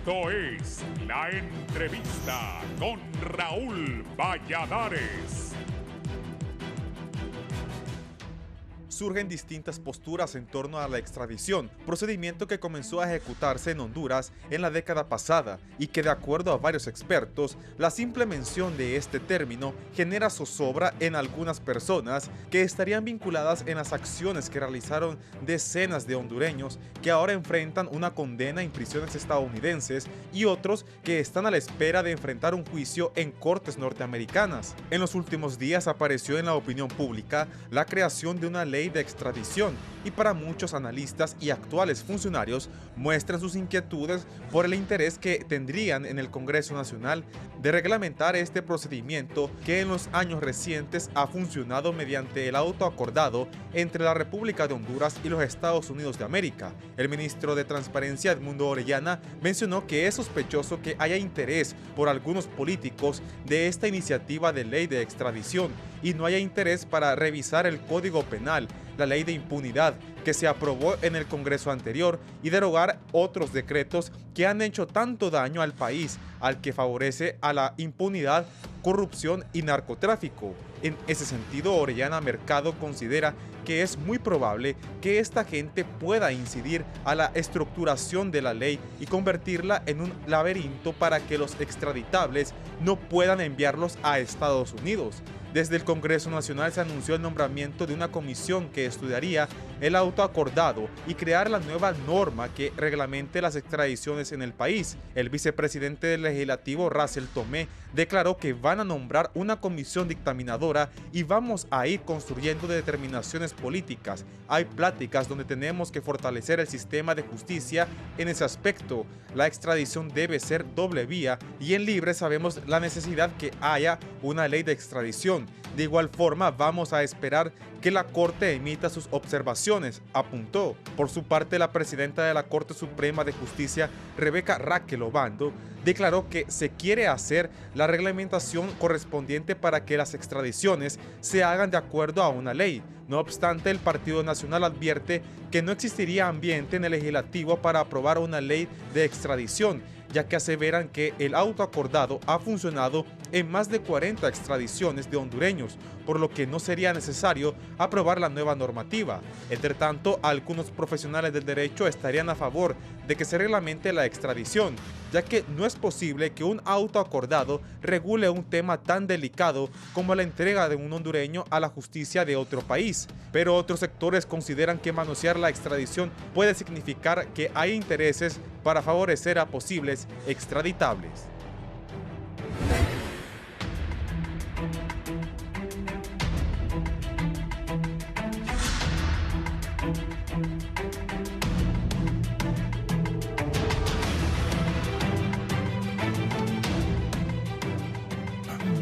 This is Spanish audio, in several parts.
Esto es La Entrevista con Raúl Valladares. Surgen distintas posturas en torno a la extradición, procedimiento que comenzó a ejecutarse en Honduras en la década pasada y que, de acuerdo a varios expertos, la simple mención de este término genera zozobra en algunas personas que estarían vinculadas en las acciones que realizaron decenas de hondureños que ahora enfrentan una condena en prisiones estadounidenses y otros que están a la espera de enfrentar un juicio en cortes norteamericanas. En los últimos días apareció en la opinión pública la creación de una ley de extradición y para muchos analistas y actuales funcionarios muestran sus inquietudes por el interés que tendrían en el Congreso Nacional de reglamentar este procedimiento que en los años recientes ha funcionado mediante el auto acordado entre la República de Honduras y los Estados Unidos de América. El ministro de Transparencia, Edmundo Orellana, mencionó que es sospechoso que haya interés por algunos políticos de esta iniciativa de ley de extradición y no haya interés para revisar el Código Penal, la ley de impunidad que se aprobó en el Congreso anterior y derogar otros decretos que han hecho tanto daño al país, al que favorece a la impunidad, corrupción y narcotráfico. En ese sentido, Orellana Mercado considera que es muy probable que esta gente pueda incidir a la estructuración de la ley y convertirla en un laberinto para que los extraditables no puedan enviarlos a Estados Unidos. Desde el Congreso Nacional se anunció el nombramiento de una comisión que estudiaría el auto acordado y crear la nueva norma que reglamente las extradiciones en el país. El vicepresidente del Legislativo, Russell Tomé, declaró que van a nombrar una comisión dictaminadora y vamos a ir construyendo determinaciones políticas. Hay pláticas donde tenemos que fortalecer el sistema de justicia en ese aspecto. La extradición debe ser doble vía y en Libre sabemos la necesidad que haya una ley de extradición. De igual forma, vamos a esperar que la Corte emita sus observaciones, apuntó. Por su parte, la presidenta de la Corte Suprema de Justicia, Rebeca Raquel Obando, declaró que se quiere hacer la reglamentación correspondiente para que las extradiciones se hagan de acuerdo a una ley. No obstante, el Partido Nacional advierte que no existiría ambiente en el legislativo para aprobar una ley de extradición, ya que aseveran que el auto acordado ha funcionado en más de 40 extradiciones de hondureños, por lo que no sería necesario aprobar la nueva normativa. Entre tanto, algunos profesionales del derecho estarían a favor de que se reglamente la extradición, ya que no es posible que un auto acordado regule un tema tan delicado como la entrega de un hondureño a la justicia de otro país. Pero otros sectores consideran que manosear la extradición puede significar que hay intereses para favorecer a posibles extraditables.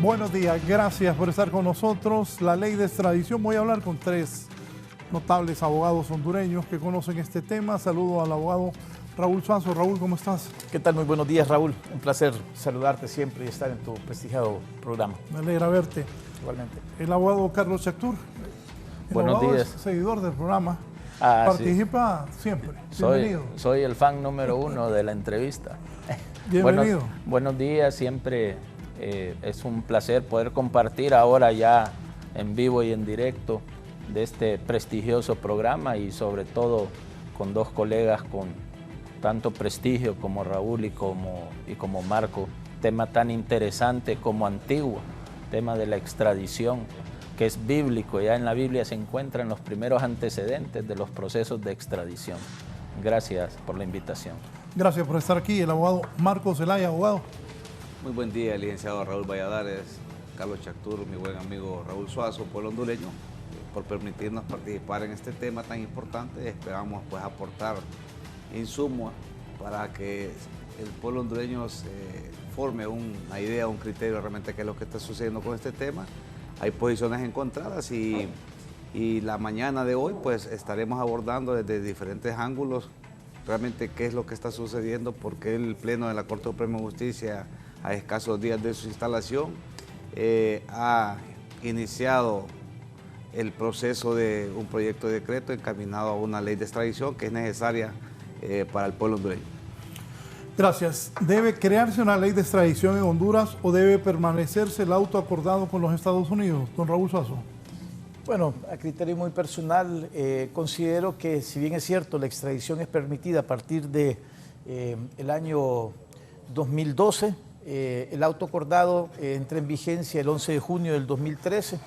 Buenos días, gracias por estar con nosotros. La ley de extradición, voy a hablar con tres notables abogados hondureños que conocen este tema. Saludo al abogado Raúl Suazo. Raúl, ¿cómo estás? ¿Qué tal? Muy buenos días, Raúl. Un placer saludarte siempre y estar en tu prestigiado programa. Me alegra verte. Igualmente. El abogado Carlos Chactur. Buenos días. Es seguidor del programa. Participa siempre. Bienvenido. Soy el fan número 1 de la entrevista. Bienvenido. Buenos días, siempre es un placer poder compartir ahora ya en vivo y en directo de este prestigioso programa y sobre todo con dos colegas con tanto prestigio como Raúl y como Marco, tema tan interesante como antiguo, tema de la extradición, que es bíblico. Ya en la Biblia se encuentran los primeros antecedentes de los procesos de extradición. Gracias por la invitación. Gracias por estar aquí. El abogado Marco Zelaya, abogado. Muy buen día, licenciado Raúl Valladares, Carlos Chactur, mi buen amigo Raúl Suazo, pueblo hondureño, por permitirnos participar en este tema tan importante. Esperamos pues aportar insumos para que el pueblo hondureño forme una idea, un criterio realmente qué es lo que está sucediendo con este tema. Hay posiciones encontradas y la mañana de hoy pues estaremos abordando desde diferentes ángulos realmente qué es lo que está sucediendo, porque el Pleno de la Corte Suprema de Justicia, a escasos días de su instalación, ha iniciado el proceso de un proyecto de decreto encaminado a una ley de extradición que es necesaria para el pueblo hondureño. Gracias. ¿Debe crearse una ley de extradición en Honduras o debe permanecerse el auto acordado con los Estados Unidos? Don Raúl Suazo. Bueno, a criterio muy personal, considero que si bien es cierto, la extradición es permitida a partir de el año 2012, el auto acordado entra en vigencia el 11 de junio del 2013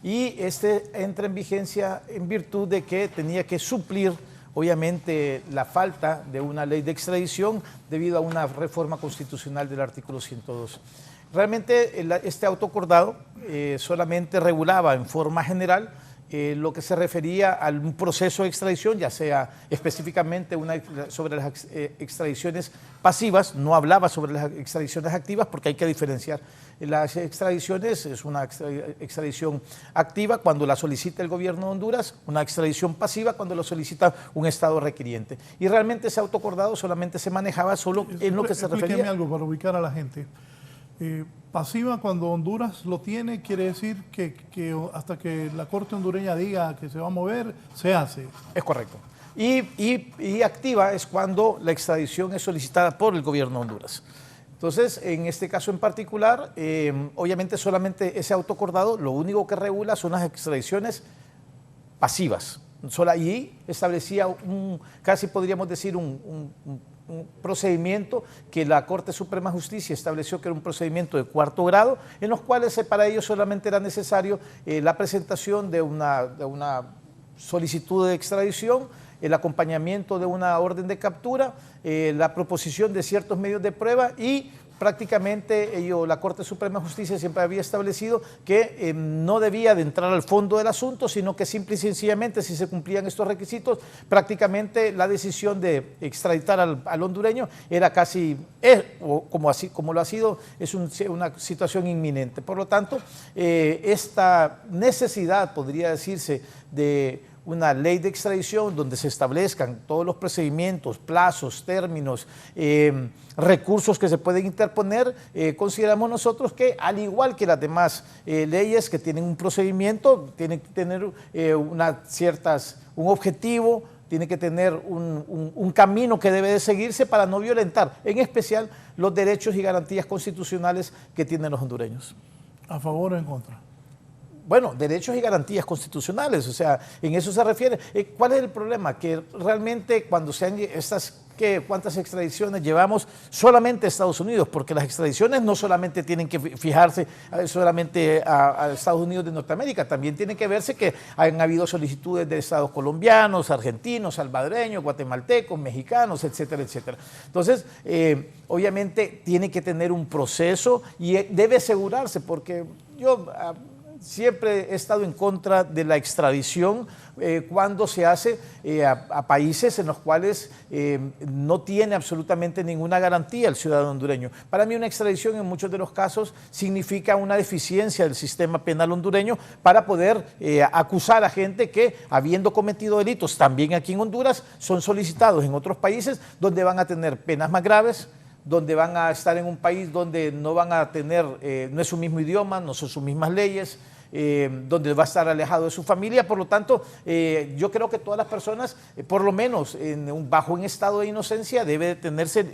y este entra en vigencia en virtud de que tenía que suplir obviamente la falta de una ley de extradición debido a una reforma constitucional del artículo 102. Realmente este auto acordado solamente regulaba en forma general lo que se refería a un proceso de extradición, ya sea específicamente sobre las extradiciones pasivas, no hablaba sobre las extradiciones activas porque hay que diferenciar. Las extradiciones es una extradición activa cuando la solicita el gobierno de Honduras, una extradición pasiva cuando lo solicita un Estado requiriente. Y realmente ese auto acordado solamente se manejaba solo en lo que se refería. Explíqueme algo para ubicar a la gente. Pasiva, cuando Honduras lo tiene, quiere decir que hasta que la Corte hondureña diga que se va a mover, se hace. Es correcto. Y activa es cuando la extradición es solicitada por el gobierno de Honduras. Entonces, en este caso en particular, obviamente solamente ese auto acordado, lo único que regula son las extradiciones pasivas. Y establecía casi podríamos decir un procedimiento que la Corte Suprema de Justicia estableció que era un procedimiento de cuarto grado, en los cuales para ello solamente era necesario la presentación de una solicitud de extradición, el acompañamiento de una orden de captura, la proposición de ciertos medios de prueba y prácticamente la Corte Suprema de Justicia siempre había establecido que no debía de entrar al fondo del asunto, sino que simple y sencillamente, si se cumplían estos requisitos, prácticamente la decisión de extraditar al hondureño era casi, como lo ha sido, es una situación inminente. Por lo tanto, esta necesidad, podría decirse, de una ley de extradición donde se establezcan todos los procedimientos, plazos, términos, recursos que se pueden interponer, consideramos nosotros que al igual que las demás leyes que tienen un procedimiento, tienen que tener un objetivo, tiene que tener un camino que debe de seguirse para no violentar, en especial los derechos y garantías constitucionales que tienen los hondureños. ¿A favor o en contra? Bueno, derechos y garantías constitucionales, o sea, en eso se refiere. ¿Cuál es el problema? Que realmente cuando se han ¿cuántas extradiciones llevamos solamente a Estados Unidos? Porque las extradiciones no solamente tienen que fijarse solamente a Estados Unidos de Norteamérica, también tiene que verse que han habido solicitudes de estados colombianos, argentinos, salvadoreños, guatemaltecos, mexicanos, etcétera, etcétera. Entonces, obviamente tiene que tener un proceso y debe asegurarse, porque yo siempre he estado en contra de la extradición cuando se hace a países en los cuales no tiene absolutamente ninguna garantía el ciudadano hondureño. Para mí una extradición en muchos de los casos significa una deficiencia del sistema penal hondureño para poder acusar a gente que, habiendo cometido delitos también aquí en Honduras, son solicitados en otros países donde van a tener penas más graves, donde van a estar en un país donde no van a tener, no es su mismo idioma, no son sus mismas leyes, donde va a estar alejado de su familia. Por lo tanto, yo creo que todas las personas, por lo menos bajo un estado de inocencia, debe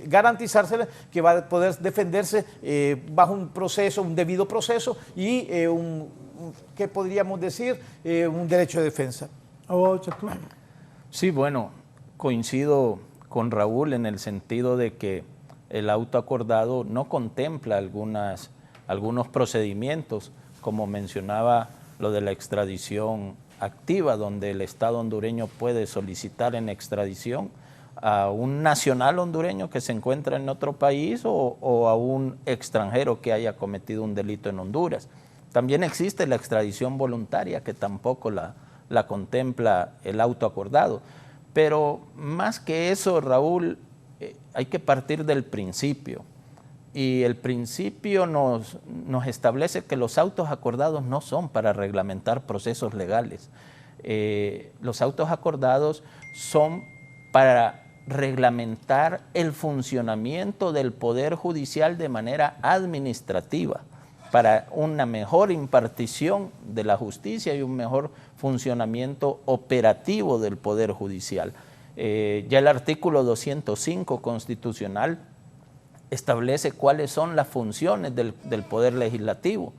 garantizarse que va a poder defenderse bajo un proceso, un debido proceso y ¿qué podríamos decir? Un derecho de defensa. Abogado Chactur. Sí, bueno, coincido con Raúl en el sentido de que el auto acordado no contempla algunos procedimientos, como mencionaba lo de la extradición activa, donde el Estado hondureño puede solicitar en extradición a un nacional hondureño que se encuentra en otro país o a un extranjero que haya cometido un delito en Honduras. También existe la extradición voluntaria, que tampoco la contempla el auto acordado. Pero más que eso, Raúl, hay que partir del principio. Y el principio nos establece que los autos acordados no son para reglamentar procesos legales. Los autos acordados son para reglamentar el funcionamiento del Poder Judicial de manera administrativa, para una mejor impartición de la justicia y un mejor funcionamiento operativo del Poder Judicial. Ya el artículo 205 constitucional establece cuáles son las funciones del Poder Legislativo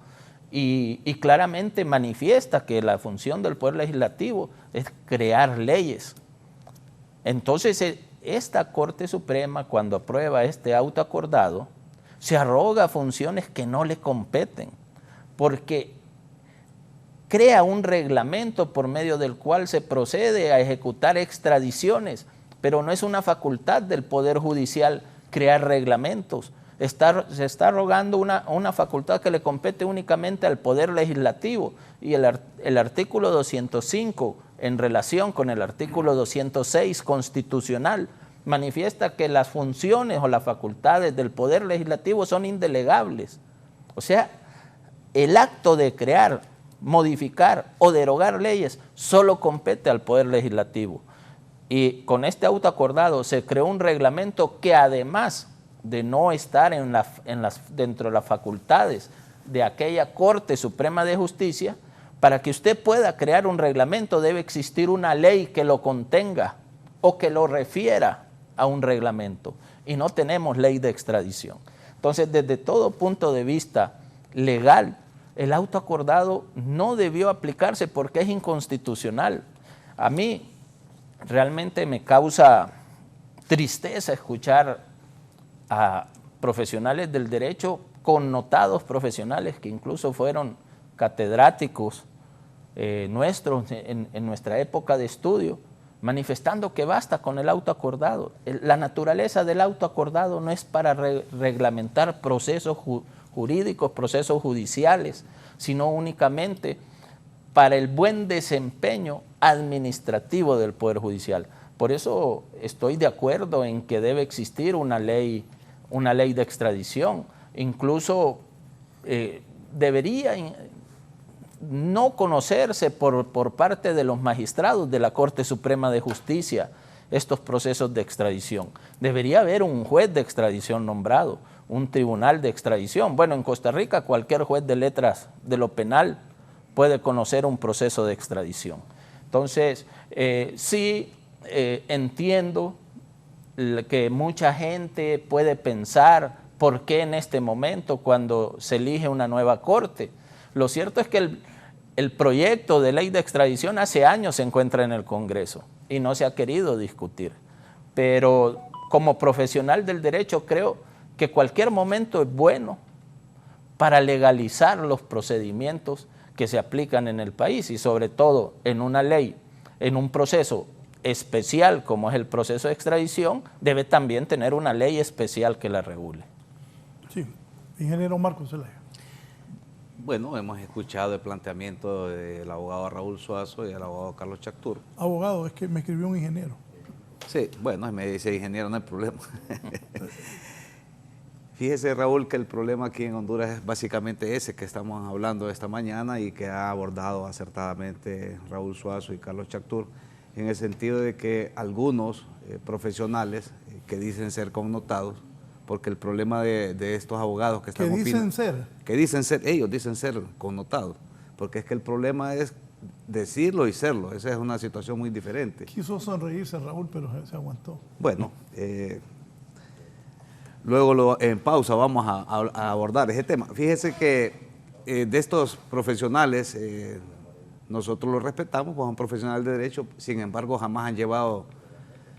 y claramente manifiesta que la función del Poder Legislativo es crear leyes. Entonces, esta Corte Suprema, cuando aprueba este auto acordado, se arroga funciones que no le competen, porque crea un reglamento por medio del cual se procede a ejecutar extradiciones, pero no es una facultad del Poder Judicial crear reglamentos. Se está arrogando una facultad que le compete únicamente al Poder Legislativo, y el artículo 205, en relación con el artículo 206 constitucional, manifiesta que las funciones o las facultades del Poder Legislativo son indelegables. O sea, el acto de crear, modificar o derogar leyes solo compete al Poder Legislativo. Y con este auto acordado se creó un reglamento que, además de no estar dentro de las facultades de aquella Corte Suprema de Justicia, para que usted pueda crear un reglamento debe existir una ley que lo contenga o que lo refiera a un reglamento, y no tenemos ley de extradición. Entonces, desde todo punto de vista legal, el auto acordado no debió aplicarse porque es inconstitucional. A mí realmente me causa tristeza escuchar a profesionales del derecho, connotados profesionales que incluso fueron catedráticos nuestros en nuestra época de estudio, manifestando que basta con el auto acordado. La naturaleza del auto acordado no es para reglamentar procesos jurídicos, procesos judiciales, sino únicamente para el buen desempeño administrativo del Poder Judicial. Por eso estoy de acuerdo en que debe existir una ley de extradición. Incluso debería no conocerse por parte de los magistrados de la Corte Suprema de Justicia estos procesos de extradición. Debería haber un juez de extradición nombrado, un tribunal de extradición. Bueno, en Costa Rica cualquier juez de letras de lo penal puede conocer un proceso de extradición. Entonces, sí entiendo que mucha gente puede pensar por qué en este momento, cuando se elige una nueva corte. Lo cierto es que el proyecto de ley de extradición hace años se encuentra en el Congreso y no se ha querido discutir. Pero como profesional del derecho creo que cualquier momento es bueno para legalizar los procedimientos que se aplican en el país, y sobre todo en una ley, en un proceso especial como es el proceso de extradición, debe también tener una ley especial que la regule. Sí, ingeniero Marcos Zelaya. Bueno, hemos escuchado el planteamiento del abogado Raúl Suazo y del abogado Carlos Chactur. Abogado, es que me escribió un ingeniero. Sí, bueno, me dice ingeniero, no hay problema. Fíjese, Raúl, que el problema aquí en Honduras es básicamente ese que estamos hablando esta mañana y que ha abordado acertadamente Raúl Suazo y Carlos Chactur, en el sentido de que algunos profesionales que dicen ser connotados, porque el problema de estos abogados que están ellos dicen ser connotados, porque es que el problema es decirlo y serlo. Esa es una situación muy diferente. Quiso sonreírse Raúl, pero se aguantó. Bueno, luego en pausa vamos a abordar ese tema. Fíjese que de estos profesionales, nosotros los respetamos, pues son profesionales de derecho, sin embargo jamás han llevado,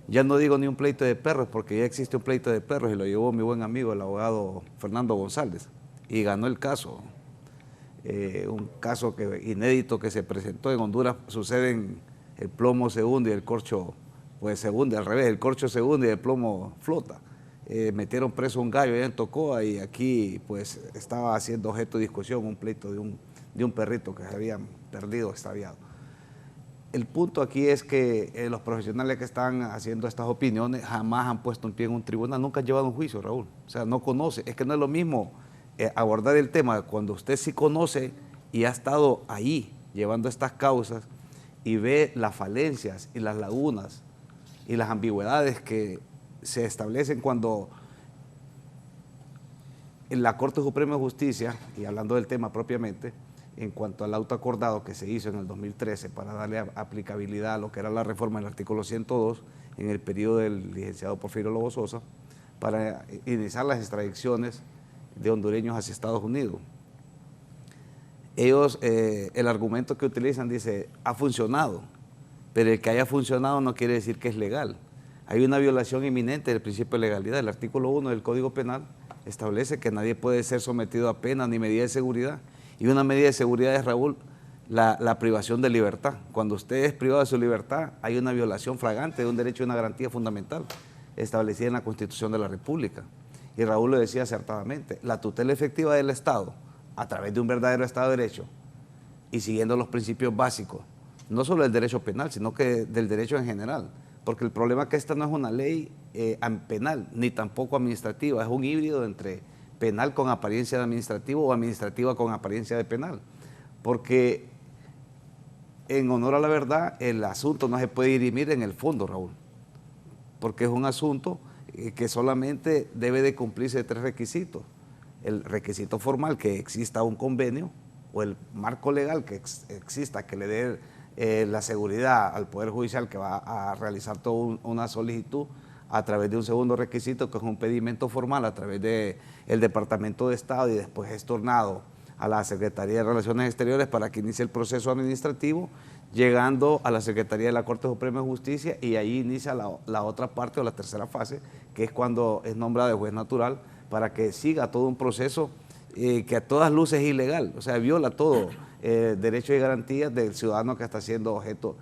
ya no digo ni un pleito de perros, porque ya existe un pleito de perros y lo llevó mi buen amigo el abogado Fernando González y ganó el caso. Un caso inédito que se presentó en Honduras. Sucede en el plomo se hunde y el corcho pues se hunde, al revés, el corcho se hunde y el plomo flota. Metieron preso un gallo allá en Tocoa y aquí pues estaba haciendo objeto de discusión un pleito de un perrito que se había perdido, extraviado. El punto aquí es que los profesionales que están haciendo estas opiniones jamás han puesto en pie en un tribunal, nunca han llevado un juicio, Raúl. O sea, no conoce. Es que no es lo mismo abordar el tema cuando usted sí conoce y ha estado ahí llevando estas causas y ve las falencias y las lagunas y las ambigüedades que se establecen cuando en la Corte Suprema de Justicia, y hablando del tema propiamente, en cuanto al auto acordado que se hizo en el 2013 para darle aplicabilidad a lo que era la reforma del artículo 102 en el periodo del licenciado Porfirio Lobo Sosa, para iniciar las extradiciones de hondureños hacia Estados Unidos. Ellos, el argumento que utilizan dice, ha funcionado, pero el que haya funcionado no quiere decir que es legal. Hay una violación inminente del principio de legalidad. El artículo 1 del Código Penal establece que nadie puede ser sometido a pena ni medida de seguridad. Y una medida de seguridad es, Raúl, la privación de libertad. Cuando usted es privado de su libertad, hay una violación flagrante de un derecho y una garantía fundamental establecida en la Constitución de la República. Y Raúl lo decía acertadamente, la tutela efectiva del Estado, a través de un verdadero Estado de Derecho y siguiendo los principios básicos, no solo del derecho penal, sino que del derecho en general. Porque el problema es que esta no es una ley penal, ni tampoco administrativa, es un híbrido entre penal con apariencia de administrativo o administrativa con apariencia de penal. Porque en honor a la verdad, el asunto no se puede dirimir en el fondo, Raúl, porque es un asunto que solamente debe de cumplirse 3 requisitos. El requisito formal, que exista un convenio, o el marco legal que exista, que le dé la seguridad al Poder Judicial que va a realizar toda una solicitud a través de un segundo requisito, que es un pedimento formal a través del Departamento de Estado y después es tornado a la Secretaría de Relaciones Exteriores para que inicie el proceso administrativo, llegando a la Secretaría de la Corte Suprema de Justicia, y ahí inicia la otra parte o la tercera fase, que es cuando es nombrado juez natural para que siga todo un proceso que a todas luces es ilegal, o sea, viola todo derechos y garantías del ciudadano que está siendo objeto.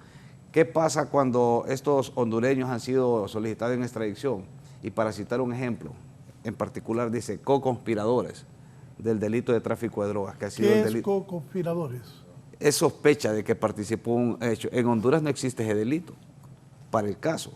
¿Qué pasa cuando estos hondureños han sido solicitados en extradición? Y para citar un ejemplo, en particular dice co-conspiradores del delito de tráfico de drogas. Que ha sido ¿Qué el es delito. co-conspiradores? Es sospecha de que participó en un hecho. En Honduras no existe ese delito, para el caso.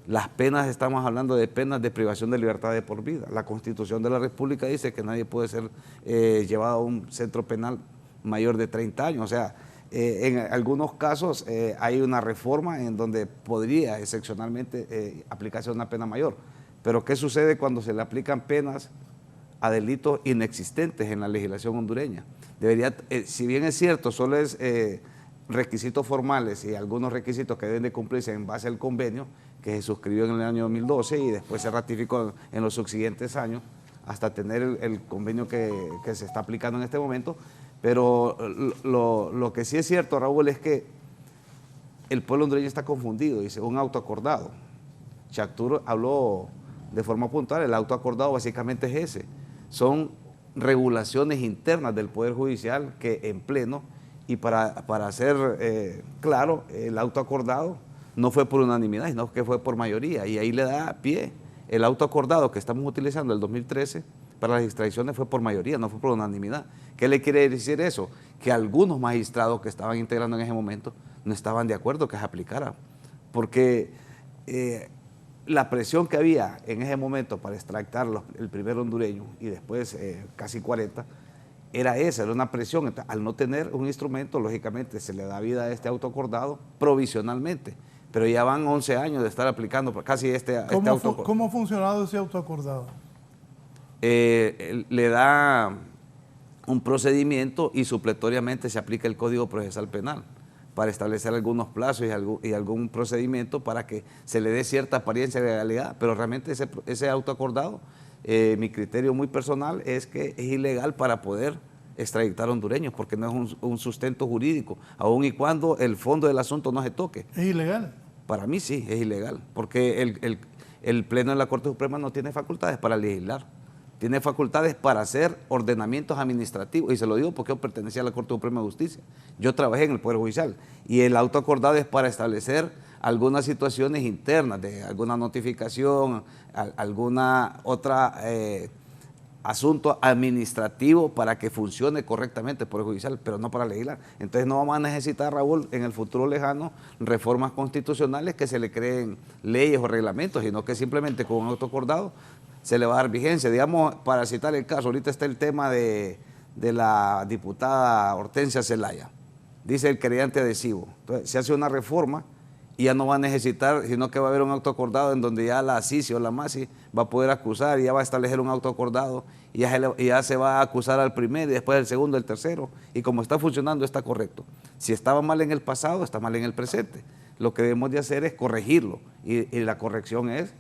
Las penas, estamos hablando de penas de privación de libertad de por vida. La Constitución de la República dice que nadie puede ser llevado a un centro penal mayor de 30 años. O sea, en algunos casos hay una reforma en donde podría excepcionalmente aplicarse una pena mayor. Pero ¿qué sucede cuando se le aplican penas a delitos inexistentes en la legislación hondureña? Debería, si bien es cierto, solo es requisitos formales y algunos requisitos que deben de cumplirse en base al convenio que se suscribió en el año 2012 y después se ratificó en los subsiguientes años hasta tener el convenio que se está aplicando en este momento. Pero lo que sí es cierto, Raúl, es que el pueblo hondureño está confundido, dice un auto acordado. Chactur habló de forma puntual, el auto acordado básicamente es ese. Son regulaciones internas del Poder Judicial que en pleno, y para ser claro, el auto acordado no fue por unanimidad, sino que fue por mayoría, y ahí le da pie. El auto acordado que estamos utilizando el 2013 para las extradiciones fue por mayoría, no fue por unanimidad. ¿Qué le quiere decir eso? Que algunos magistrados que estaban integrando en ese momento no estaban de acuerdo que se aplicara, porque la presión que había en ese momento para extraditar el primer hondureño y después casi 40, era esa, era una presión. Al no tener un instrumento, lógicamente se le da vida a este auto acordado provisionalmente, pero ya van 11 años de estar aplicando casi este auto acordado. ¿Cómo ha funcionado ese auto acordado? Le da un procedimiento y supletoriamente se aplica el Código Procesal Penal para establecer algunos plazos y algún procedimiento para que se le dé cierta apariencia de legalidad, pero realmente ese auto acordado, mi criterio muy personal es que es ilegal para poder extraditar hondureños, porque no es un sustento jurídico, aun y cuando el fondo del asunto no se toque. ¿Es ilegal? Para mí sí, es ilegal, porque el Pleno de la Corte Suprema no tiene facultades para legislar, tiene facultades para hacer ordenamientos administrativos, y se lo digo porque yo pertenecía a la Corte Suprema de Justicia, yo trabajé en el Poder Judicial, y el auto acordado es para establecer algunas situaciones internas, de alguna notificación, alguna otra asunto administrativo para que funcione correctamente el Poder Judicial, pero no para legislar. Entonces no vamos a necesitar, Raúl, en el futuro lejano, reformas constitucionales que se le creen leyes o reglamentos, sino que simplemente con un auto acordado se le va a dar vigencia. Digamos, para citar el caso, ahorita está el tema de la diputada Hortensia Zelaya, dice el creyente adhesivo. Entonces se hace una reforma y ya no va a necesitar, sino que va a haber un auto acordado en donde ya la CICI o la MACI va a poder acusar, y ya va a establecer un auto acordado, y ya se va a acusar al primero y después al segundo, al tercero, y como está funcionando está correcto. Si estaba mal en el pasado, está mal en el presente. Lo que debemos de hacer es corregirlo, y la corrección es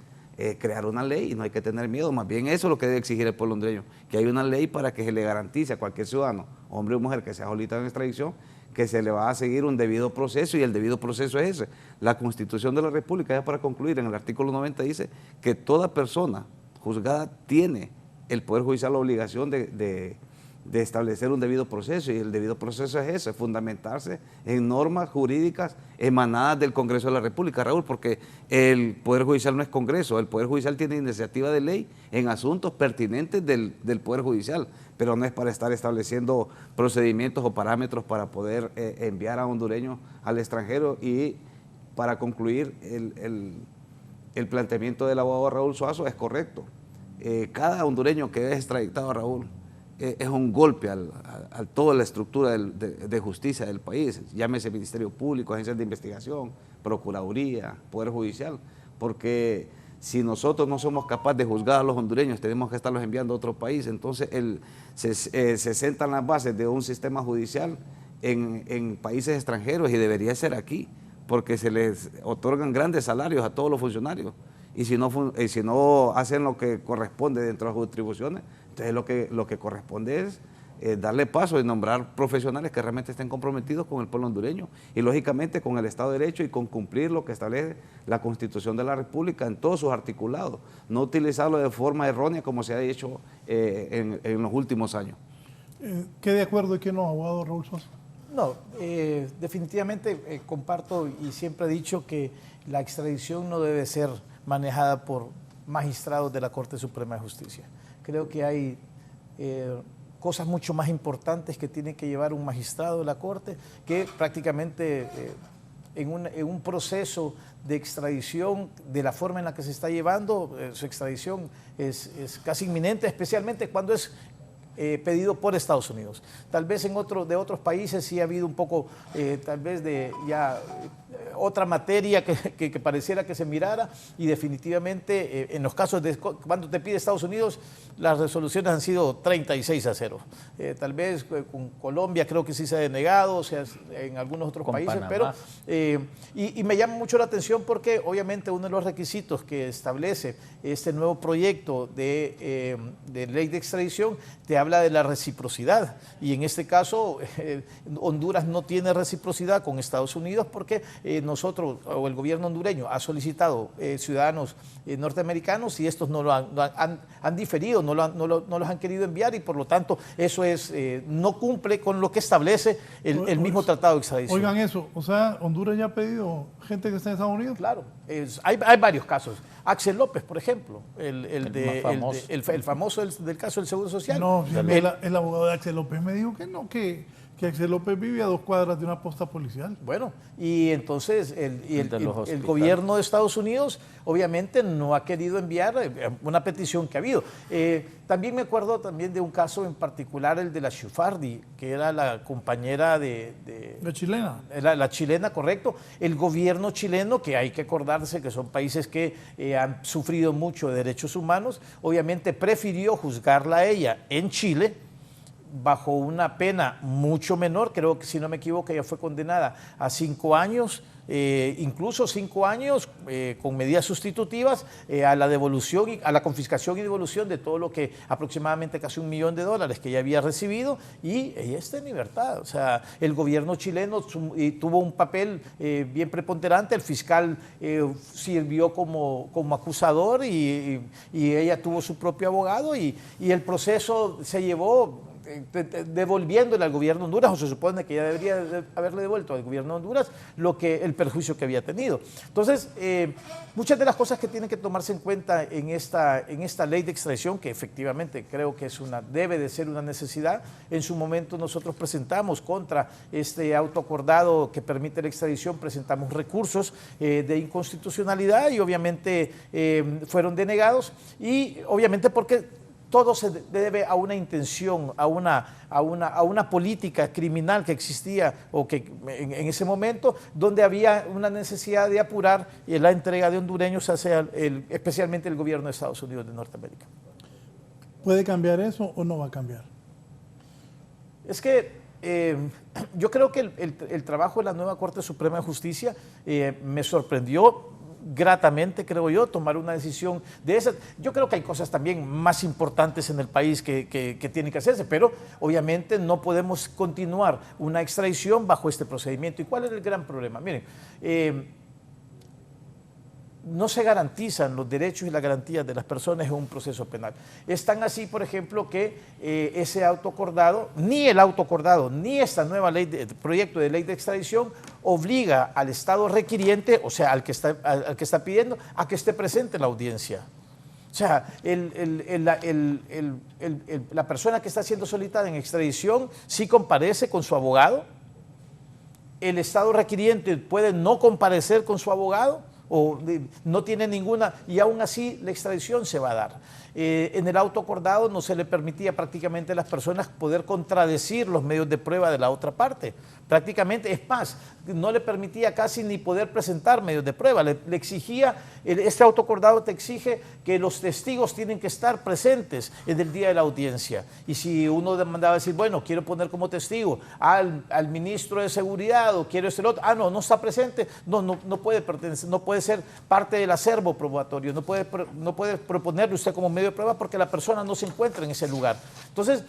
crear una ley y no hay que tener miedo. Más bien eso es lo que debe exigir el pueblo hondureño, que hay una ley para que se le garantice a cualquier ciudadano, hombre o mujer que sea solicitado en extradición, que se le va a seguir un debido proceso, y el debido proceso es ese. La Constitución de la República, ya para concluir, en el artículo 90 dice que toda persona juzgada tiene el Poder Judicial la obligación de establecer un debido proceso, y el debido proceso es ese, fundamentarse en normas jurídicas emanadas del Congreso de la República, Raúl, porque el Poder Judicial no es Congreso, el Poder Judicial tiene iniciativa de ley en asuntos pertinentes del Poder Judicial, pero no es para estar estableciendo procedimientos o parámetros para poder enviar a hondureños al extranjero. Y para concluir, el planteamiento del abogado Raúl Suazo es correcto. Cada hondureño que es extraditado, Raúl, es un golpe a toda la estructura de justicia del país, llámese Ministerio Público, agencias de investigación, Procuraduría, Poder Judicial, porque si nosotros no somos capaces de juzgar a los hondureños, tenemos que estarlos enviando a otro país. Entonces se sentan las bases de un sistema judicial en países extranjeros, y debería ser aquí, porque se les otorgan grandes salarios a todos los funcionarios, y si no hacen lo que corresponde dentro de las distribuciones, entonces lo que corresponde es darle paso y nombrar profesionales que realmente estén comprometidos con el pueblo hondureño y lógicamente con el Estado de Derecho y con cumplir lo que establece la Constitución de la República en todos sus articulados, no utilizarlo de forma errónea como se ha hecho en los últimos años. ¿Qué de acuerdo y qué no, abogado Raúl Suazo? No, definitivamente comparto y siempre he dicho que la extradición no debe ser manejada por magistrados de la Corte Suprema de Justicia. Creo que hay cosas mucho más importantes que tiene que llevar un magistrado de la Corte, que prácticamente en un proceso de extradición, de la forma en la que se está llevando, su extradición es casi inminente, especialmente cuando es pedido por Estados Unidos. Tal vez de otros países sí ha habido un poco, tal vez de ya otra materia que pareciera que se mirara, y definitivamente en los casos de cuando te pide Estados Unidos, las resoluciones han sido 36-0. Tal vez con Colombia creo que sí se ha denegado, o sea, en algunos otros países, Panamá. Pero y me llama mucho la atención porque obviamente uno de los requisitos que establece este nuevo proyecto de ley de extradición te habla de la reciprocidad, y en este caso Honduras no tiene reciprocidad con Estados Unidos porque nosotros, o el gobierno hondureño, ha solicitado ciudadanos norteamericanos, y estos no lo han diferido, no los han querido enviar, y por lo tanto eso no cumple con lo que establece el mismo tratado de extradición. Oigan eso, o sea, Honduras ya ha pedido gente que está en Estados Unidos. Claro, hay varios casos. Axel López, por ejemplo, el famoso del caso del Seguro Social. No, el abogado de Axel López me dijo que no, que Axel López vive a 2 cuadras de una posta policial. Bueno, y entonces el gobierno de Estados Unidos obviamente no ha querido enviar una petición que ha habido. También me acuerdo también de un caso en particular, el de la Shufardi, que era la compañera la chilena. La chilena, correcto. El gobierno chileno, que hay que acordarse que son países que han sufrido mucho de derechos humanos, obviamente prefirió juzgarla a ella en Chile, bajo una pena mucho menor. Creo que, si no me equivoco, ella fue condenada a 5 años, incluso 5 años con medidas sustitutivas, a la devolución, a la confiscación y devolución de todo lo que aproximadamente casi $1 millón que ella había recibido, y ella está en libertad. O sea, el gobierno chileno tuvo un papel bien preponderante. El fiscal sirvió como acusador, y ella tuvo su propio abogado, y el proceso se llevó devolviéndole al gobierno de Honduras, o se supone que ya debería haberle devuelto al gobierno de Honduras el perjuicio que había tenido. Entonces, muchas de las cosas que tienen que tomarse en cuenta en esta ley de extradición, que efectivamente creo que debe de ser una necesidad. En su momento nosotros presentamos contra este auto acordado que permite la extradición, presentamos recursos de inconstitucionalidad, y obviamente fueron denegados, y obviamente porque todo se debe a una intención, a una política criminal que existía, o que en ese momento, donde había una necesidad de apurar la entrega de hondureños hacia especialmente el gobierno de Estados Unidos de Norteamérica. ¿Puede cambiar eso o no va a cambiar? Es que yo creo que el trabajo de la nueva Corte Suprema de Justicia me sorprendió. gratamente, creo yo, tomar una decisión de esas. Yo creo que hay cosas también más importantes en el país que tienen que hacerse, pero obviamente no podemos continuar una extradición bajo este procedimiento. ¿Y cuál es el gran problema? Miren, no se garantizan los derechos y las garantías de las personas en un proceso penal. Es tan así, por ejemplo, que ese autoacordado, ni el autoacordado, ni esta nueva proyecto de ley de extradición obliga al Estado requiriente, o sea, al que está pidiendo, a que esté presente en la audiencia. O sea, la persona que está siendo solicitada en extradición sí comparece con su abogado. El Estado requiriente puede no comparecer con su abogado, o no tiene ninguna, y aún así la extradición se va a dar. En el autoacordado no se le permitía prácticamente a las personas poder contradecir los medios de prueba de la otra parte. Prácticamente, es más, no le permitía casi ni poder presentar medios de prueba. Le exigía, este autoacordado te exige que los testigos tienen que estar presentes en el día de la audiencia. Y si uno demandaba decir, bueno, quiero poner como testigo al ministro de Seguridad o quiero ser otro, no está presente, no puede pertenecer, no puede ser parte del acervo probatorio, no puede proponerle usted como medio de prueba porque la persona no se encuentra en ese lugar. Entonces,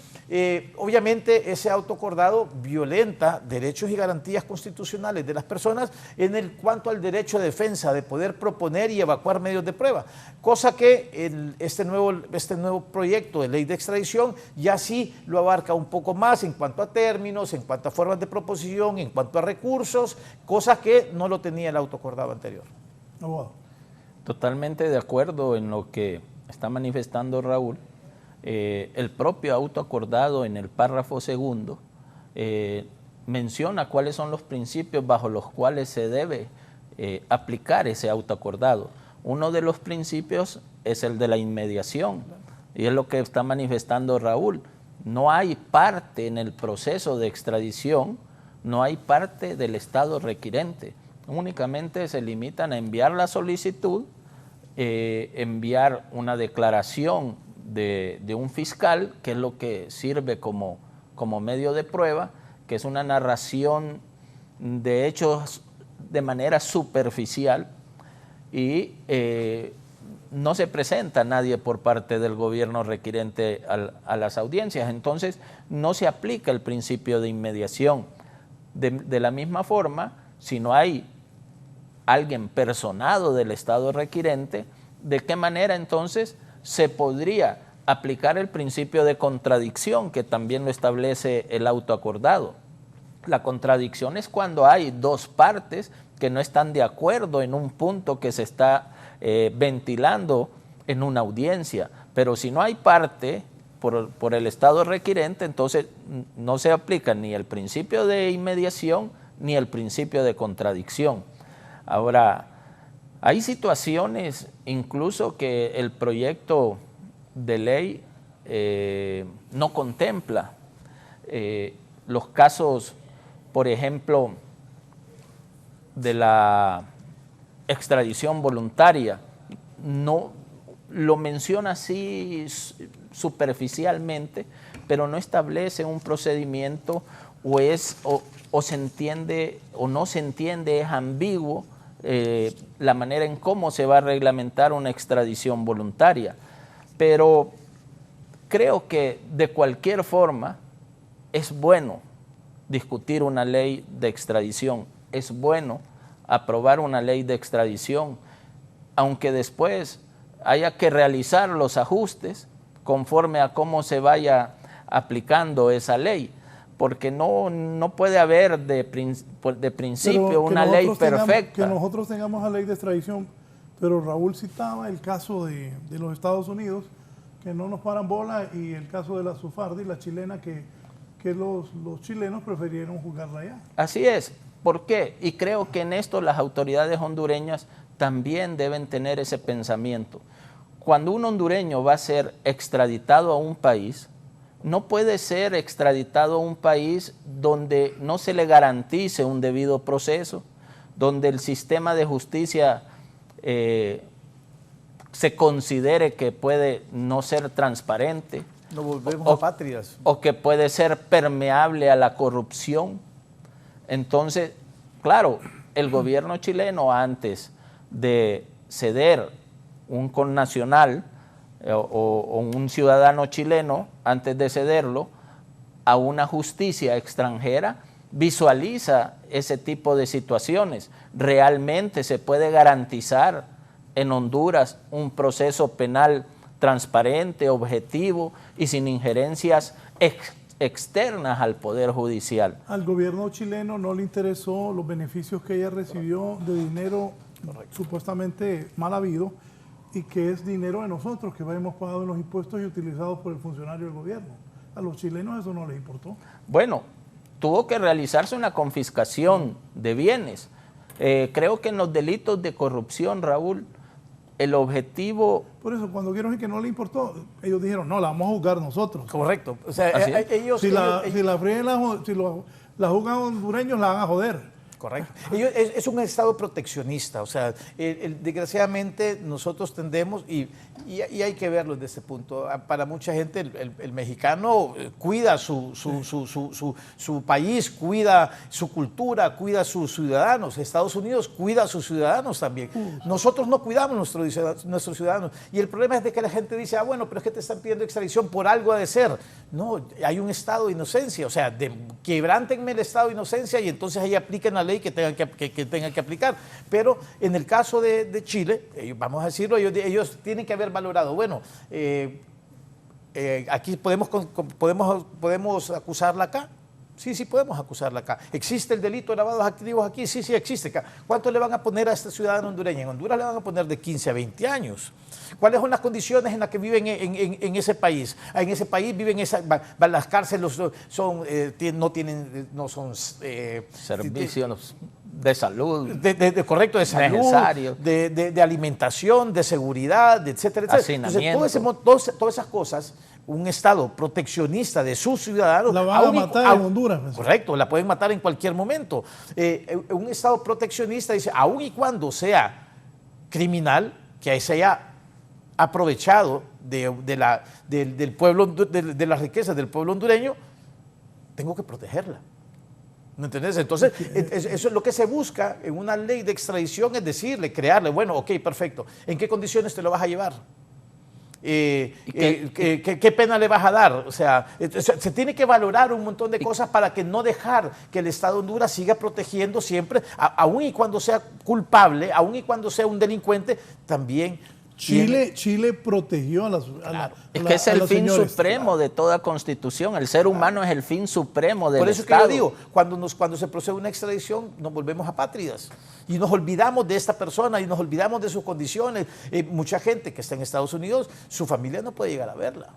obviamente ese autoacordado violenta derechos y garantías constitucionales de las personas en cuanto al derecho de defensa, de poder proponer y evacuar medios de prueba, cosa que este nuevo proyecto de ley de extradición ya sí lo abarca un poco más en cuanto a términos, en cuanto a formas de proposición, en cuanto a recursos, cosas que no lo tenía el autoacordado anterior. Totalmente de acuerdo en lo que está manifestando Raúl. El propio autoacordado en el párrafo segundo menciona cuáles son los principios bajo los cuales se debe aplicar ese autoacordado. Uno de los principios es el de la inmediación, y es lo que está manifestando Raúl. No hay parte en el proceso de extradición, no hay parte del Estado requirente. Únicamente se limitan a enviar la solicitud, enviar una declaración de un fiscal, que es lo que sirve como medio de prueba, que es una narración de hechos de manera superficial, y no se presenta nadie por parte del gobierno requirente a las audiencias. Entonces no se aplica el principio de inmediación. De la misma forma, si no hay alguien personado del Estado requirente, ¿de qué manera entonces se podría aplicar el principio de contradicción, que también lo establece el autoacordado? La contradicción es cuando hay dos partes que no están de acuerdo en un punto que se está ventilando en una audiencia. Pero si no hay parte por el Estado requirente, entonces no se aplica ni el principio de inmediación ni el principio de contradicción. Ahora, hay situaciones incluso que el proyecto de ley no contempla. Los casos, por ejemplo, de la extradición voluntaria, no lo menciona así superficialmente, pero no establece un procedimiento, o se entiende o no se entiende, es ambiguo la manera en cómo se va a reglamentar una extradición voluntaria. Pero creo que de cualquier forma es bueno discutir una ley de extradición, es bueno aprobar una ley de extradición, aunque después haya que realizar los ajustes conforme a cómo se vaya aplicando esa ley, porque no puede haber de principio una ley perfecta. Que nosotros tengamos la ley de extradición, pero Raúl citaba el caso de los Estados Unidos, que no nos paran bola, y el caso de la Sufardi, la chilena, que los chilenos prefirieron juzgarla allá. Así es. ¿Por qué? Y creo que en esto las autoridades hondureñas también deben tener ese pensamiento. Cuando un hondureño va a ser extraditado a un país, no puede ser extraditado a un país donde no se le garantice un debido proceso, donde el sistema de justicia se considere que puede no ser transparente, no volvemos a patrias, o que puede ser permeable a la corrupción. Entonces, claro, el gobierno chileno, antes de ceder un connacional o un ciudadano chileno antes de cederlo a una justicia extranjera, visualiza ese tipo de situaciones. ¿Realmente se puede garantizar en Honduras un proceso penal transparente, objetivo y sin injerencias externas al Poder Judicial? Al gobierno chileno no le interesó los beneficios que ella recibió de dinero supuestamente mal habido y que es dinero de nosotros que hemos pagado en los impuestos y utilizados por el funcionario del gobierno. A los chilenos eso no les importó. Bueno, tuvo que realizarse una confiscación de bienes. Creo que en los delitos de corrupción, Raúl, el objetivo... Por eso, cuando vieron que no le importó, ellos dijeron, no, la vamos a juzgar nosotros. Correcto. O sea, Si la juzgan hondureños, la van a joder. Correcto. Es un Estado proteccionista, o sea, desgraciadamente nosotros tendemos, y hay que verlo desde este punto, para mucha gente el mexicano cuida su país, cuida su cultura, cuida a sus ciudadanos. Estados Unidos cuida a sus ciudadanos también. Nosotros no cuidamos nuestros ciudadanos. Y el problema es de que la gente dice, bueno, pero es que te están pidiendo extradición por algo ha de ser. No, hay un estado de inocencia, o sea, quebrántenme el estado de inocencia y entonces ahí apliquen la ley que tengan que aplicar. Pero en el caso de Chile, vamos a decirlo, ellos tienen que haber valorado, bueno, aquí podemos acusarla acá. Sí, podemos acusarla acá. ¿Existe el delito de lavado de activos aquí? Sí, existe acá. ¿Cuánto le van a poner a este ciudadano hondureño? En Honduras le van a poner de 15 a 20 años. ¿Cuáles son las condiciones en las que viven en ese país? En ese país viven las cárceles no son servicios de salud, correcto, de salud, de alimentación, de seguridad, etcétera, etcétera. Entonces, todas esas cosas, un Estado proteccionista de sus ciudadanos... La van a matar en Honduras. Correcto, la pueden matar en cualquier momento. Un Estado proteccionista dice, aun y cuando sea criminal, que se haya aprovechado del pueblo, de las riquezas del pueblo hondureño, tengo que protegerla. ¿Me entiendes? Entonces, eso es lo que se busca en una ley de extradición, es decirle, crearle, bueno, ok, perfecto, ¿en qué condiciones te lo vas a llevar? ¿Qué pena le vas a dar? O sea, se tiene que valorar un montón de cosas para que no dejar que el Estado de Honduras siga protegiendo siempre, aun y cuando sea culpable, aun y cuando sea un delincuente, también... Chile protegió a la Es que es el fin supremo de toda constitución. El ser humano es el fin supremo del Estado. Por eso es que yo digo, cuando se procede una extradición, nos volvemos apátridas y nos olvidamos de esta persona y nos olvidamos de sus condiciones. Mucha gente que está en Estados Unidos, su familia no puede llegar a verla.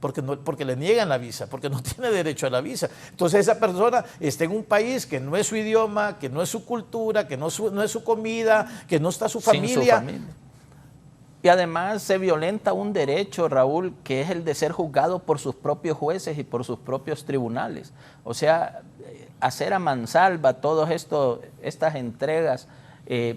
Porque le niegan la visa, porque no tiene derecho a la visa. Entonces esa persona está en un país que no es su idioma, que no es su cultura, que no es su comida, que no está su familia. Sin su familia. Y además se violenta un derecho, Raúl, que es el de ser juzgado por sus propios jueces y por sus propios tribunales. O sea, hacer a mansalva todas estas entregas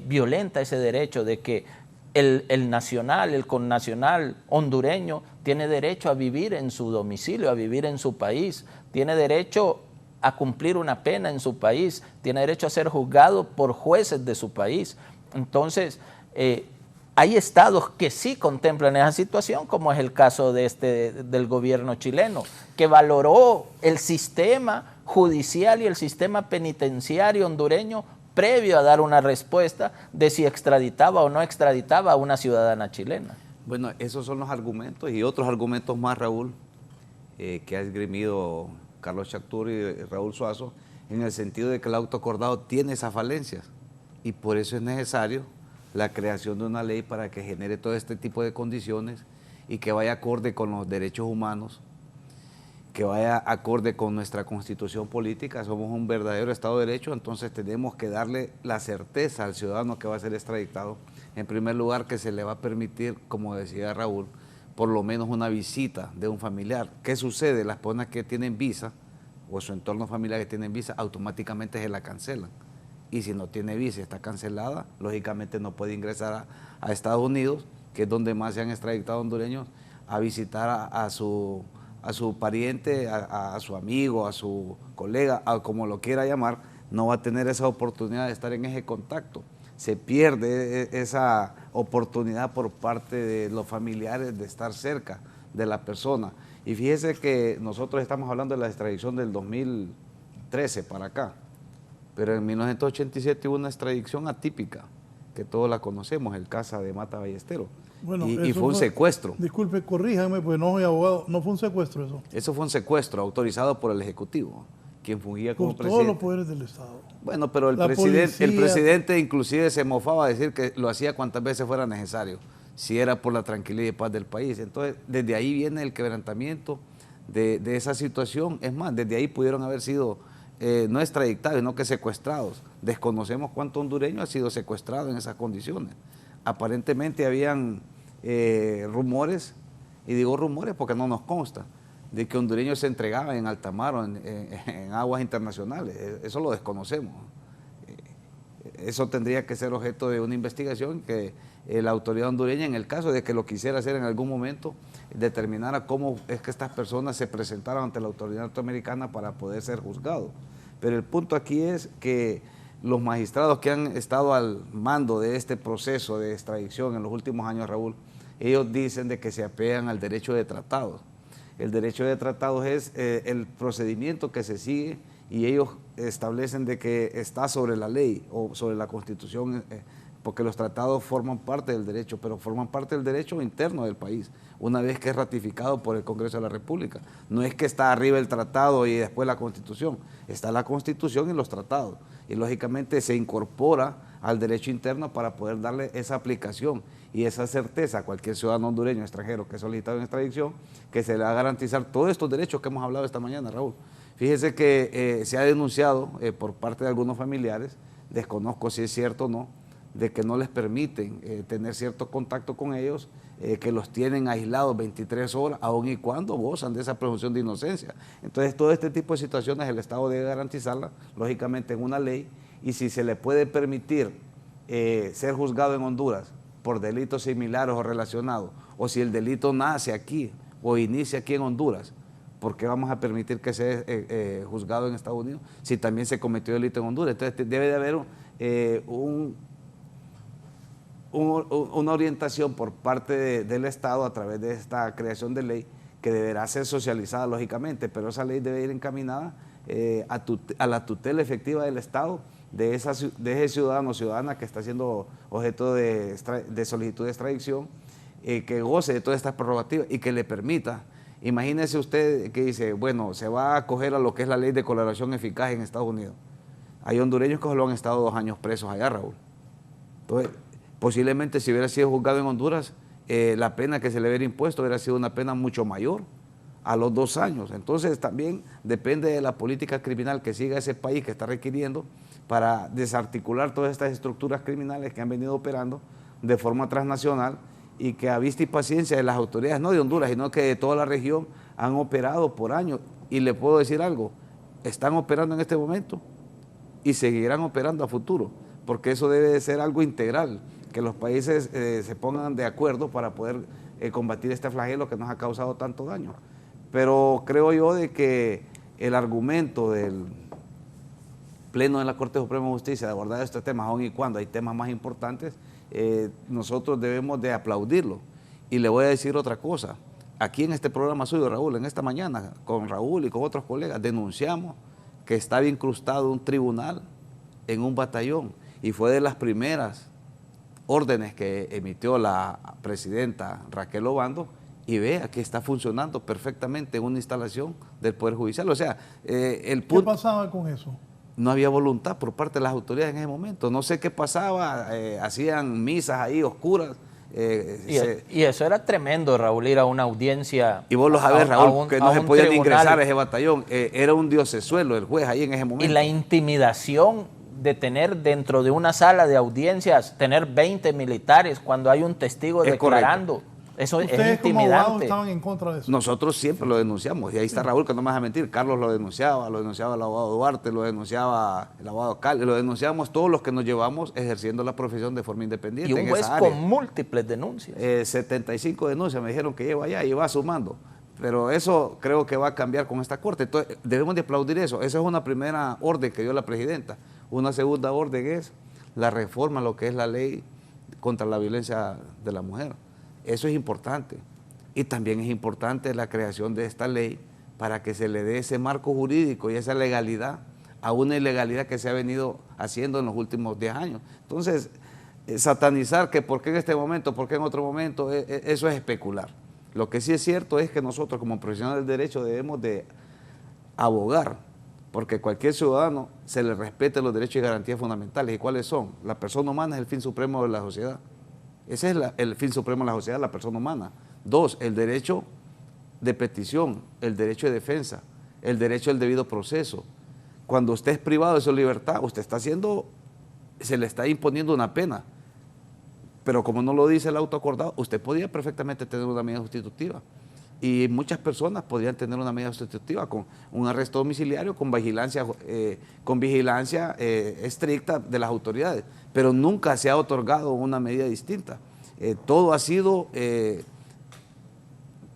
violenta ese derecho de que el nacional, el connacional hondureño tiene derecho a vivir en su domicilio, a vivir en su país, tiene derecho a cumplir una pena en su país, tiene derecho a ser juzgado por jueces de su país. Entonces, hay estados que sí contemplan esa situación, como es el caso del gobierno chileno, que valoró el sistema judicial y el sistema penitenciario hondureño previo a dar una respuesta de si extraditaba o no extraditaba a una ciudadana chilena. Bueno, esos son los argumentos y otros argumentos más, Raúl, que ha esgrimido Carlos Chactur y Raúl Suazo, en el sentido de que el auto acordado tiene esas falencias y por eso es necesario la creación de una ley para que genere todo este tipo de condiciones y que vaya acorde con los derechos humanos, que vaya acorde con nuestra constitución política. Somos un verdadero Estado de Derecho, entonces tenemos que darle la certeza al ciudadano que va a ser extraditado. En primer lugar, que se le va a permitir, como decía Raúl, por lo menos una visita de un familiar. ¿Qué sucede? Las personas que tienen visa o su entorno familiar que tienen visa, automáticamente se la cancelan. Y si no tiene visa y está cancelada, lógicamente no puede ingresar a Estados Unidos, que es donde más se han extraditado hondureños, a visitar a su pariente, a su amigo, a su colega, como lo quiera llamar, no va a tener esa oportunidad de estar en ese contacto. se pierde esa oportunidad por parte de los familiares de estar cerca de la persona. Y fíjese que nosotros estamos hablando de la extradición del 2013 para acá, pero en 1987 hubo una extradición atípica, que todos la conocemos, el caso de Mata Ballesteros. Bueno, y fue un secuestro. Disculpe, corríjame, pues no soy abogado. ¿No fue un secuestro eso? Eso fue un secuestro autorizado por el Ejecutivo, quien fungía como Por presidente. todos los poderes del Estado. Bueno, pero el presidente inclusive se mofaba a decir que lo hacía cuantas veces fuera necesario, si era por la tranquilidad y paz del país. Entonces, desde ahí viene el quebrantamiento de esa situación. Es más, desde ahí pudieron haber sido no extraditados, sino que secuestrados. Desconocemos cuánto hondureño ha sido secuestrado en esas condiciones. Aparentemente habían rumores, y digo rumores porque no nos consta, de que hondureños se entregaban en alta mar o en aguas internacionales. Eso lo desconocemos. Eso tendría que ser objeto de una investigación que la autoridad hondureña, en el caso de que lo quisiera hacer en algún momento, determinara cómo es que estas personas se presentaron ante la autoridad norteamericana para poder ser juzgados. Pero el punto aquí es que los magistrados que han estado al mando de este proceso de extradición en los últimos años, Raúl, ellos dicen de que se apegan al derecho de tratados. El derecho de tratados es el procedimiento que se sigue, y ellos establecen de que está sobre la ley o sobre la Constitución, porque los tratados forman parte del derecho, pero forman parte del derecho interno del país, una vez que es ratificado por el Congreso de la República. No es que está arriba el tratado y después la Constitución, está la Constitución y los tratados, y lógicamente se incorpora al derecho interno para poder darle esa aplicación y esa certeza a cualquier ciudadano hondureño extranjero que es solicitado en extradición, que se le va a garantizar todos estos derechos que hemos hablado esta mañana, Raúl. Fíjese que se ha denunciado por parte de algunos familiares, desconozco si es cierto o no, de que no les permiten tener cierto contacto con ellos, que los tienen aislados 23 horas, aun y cuando gozan de esa presunción de inocencia. Entonces, todo este tipo de situaciones el Estado debe garantizarlas, lógicamente en una ley, y si se le puede permitir ser juzgado en Honduras por delitos similares o relacionados, o si el delito nace aquí o inicia aquí en Honduras, ¿por qué vamos a permitir que sea juzgado en Estados Unidos si también se cometió delito en Honduras? Entonces debe de haber una orientación por parte del Estado a través de esta creación de ley, que deberá ser socializada lógicamente, pero esa ley debe ir encaminada a la tutela efectiva del Estado de ese ciudadano o ciudadana que está siendo objeto de solicitud de extradición, que goce de todas estas prerrogativas y que le permita. Imagínese usted que dice, bueno, se va a acoger a lo que es la ley de colaboración eficaz en Estados Unidos. Hay hondureños que lo han estado 2 años presos allá, Raúl. Entonces, posiblemente si hubiera sido juzgado en Honduras, la pena que se le hubiera impuesto hubiera sido una pena mucho mayor a los 2 años. Entonces también depende de la política criminal que siga ese país que está requiriendo para desarticular todas estas estructuras criminales que han venido operando de forma transnacional, y que a vista y paciencia de las autoridades, no de Honduras, sino que de toda la región, han operado por años. Y le puedo decir algo, están operando en este momento y seguirán operando a futuro, porque eso debe de ser algo integral, que los países se pongan de acuerdo para poder combatir este flagelo que nos ha causado tanto daño. Pero creo yo de que el argumento del Pleno de la Corte Suprema de Justicia de abordar estos temas, aun y cuando hay temas más importantes, nosotros debemos de aplaudirlo. Y le voy a decir otra cosa, aquí en este programa suyo, Raúl, en esta mañana, con Raúl y con otros colegas, denunciamos que estaba incrustado un tribunal en un batallón, y fue de las primeras órdenes que emitió la presidenta Raquel Obando, y vea que está funcionando perfectamente en una instalación del Poder Judicial. O sea, el punto... ¿Qué pasaba con eso? No había voluntad por parte de las autoridades en ese momento. No sé qué pasaba, hacían misas ahí oscuras. Y eso era tremendo, Raúl, ir a una audiencia. Y vos lo sabés, Raúl, que no se podían ingresar a ese batallón. Era un diosesuelo el juez ahí en ese momento. Y la intimidación de tener dentro de una sala de audiencias, tener 20 militares cuando hay un testigo declarando. Correcto. Eso es ¿Ustedes como abogados intimidante. estaban en contra de eso? Nosotros siempre lo denunciamos, y ahí está Raúl, que no me vas a mentir. Carlos lo denunciaba el abogado Duarte, lo denunciaba el abogado Cali, lo denunciamos todos los que nos llevamos ejerciendo la profesión de forma independiente. Y un juez con múltiples denuncias. 75 denuncias me dijeron que lleva allá y va sumando. Pero eso creo que va a cambiar con esta corte. Entonces, debemos de aplaudir eso. Esa es una primera orden que dio la presidenta. Una segunda orden es la reforma a lo que es la ley contra la violencia de la mujer. Eso es importante. Y también es importante la creación de esta ley para que se le dé ese marco jurídico y esa legalidad a una ilegalidad que se ha venido haciendo en los últimos 10 años. Entonces, satanizar que por qué en este momento, por qué en otro momento, eso es especular. Lo que sí es cierto es que nosotros como profesionales del derecho debemos de abogar porque cualquier ciudadano se le respete los derechos y garantías fundamentales. ¿Y cuáles son? La persona humana es el fin supremo de la sociedad. Ese es el fin supremo de la sociedad, la persona humana. 2, el derecho de petición, el derecho de defensa, el derecho al debido proceso. Cuando usted es privado de su libertad, usted está se le está imponiendo una pena. Pero como no lo dice el auto acordado, usted podría perfectamente tener una medida sustitutiva. Y muchas personas podrían tener una medida sustitutiva con un arresto domiciliario, con vigilancia estricta de las autoridades. Pero nunca se ha otorgado una medida distinta. Todo ha sido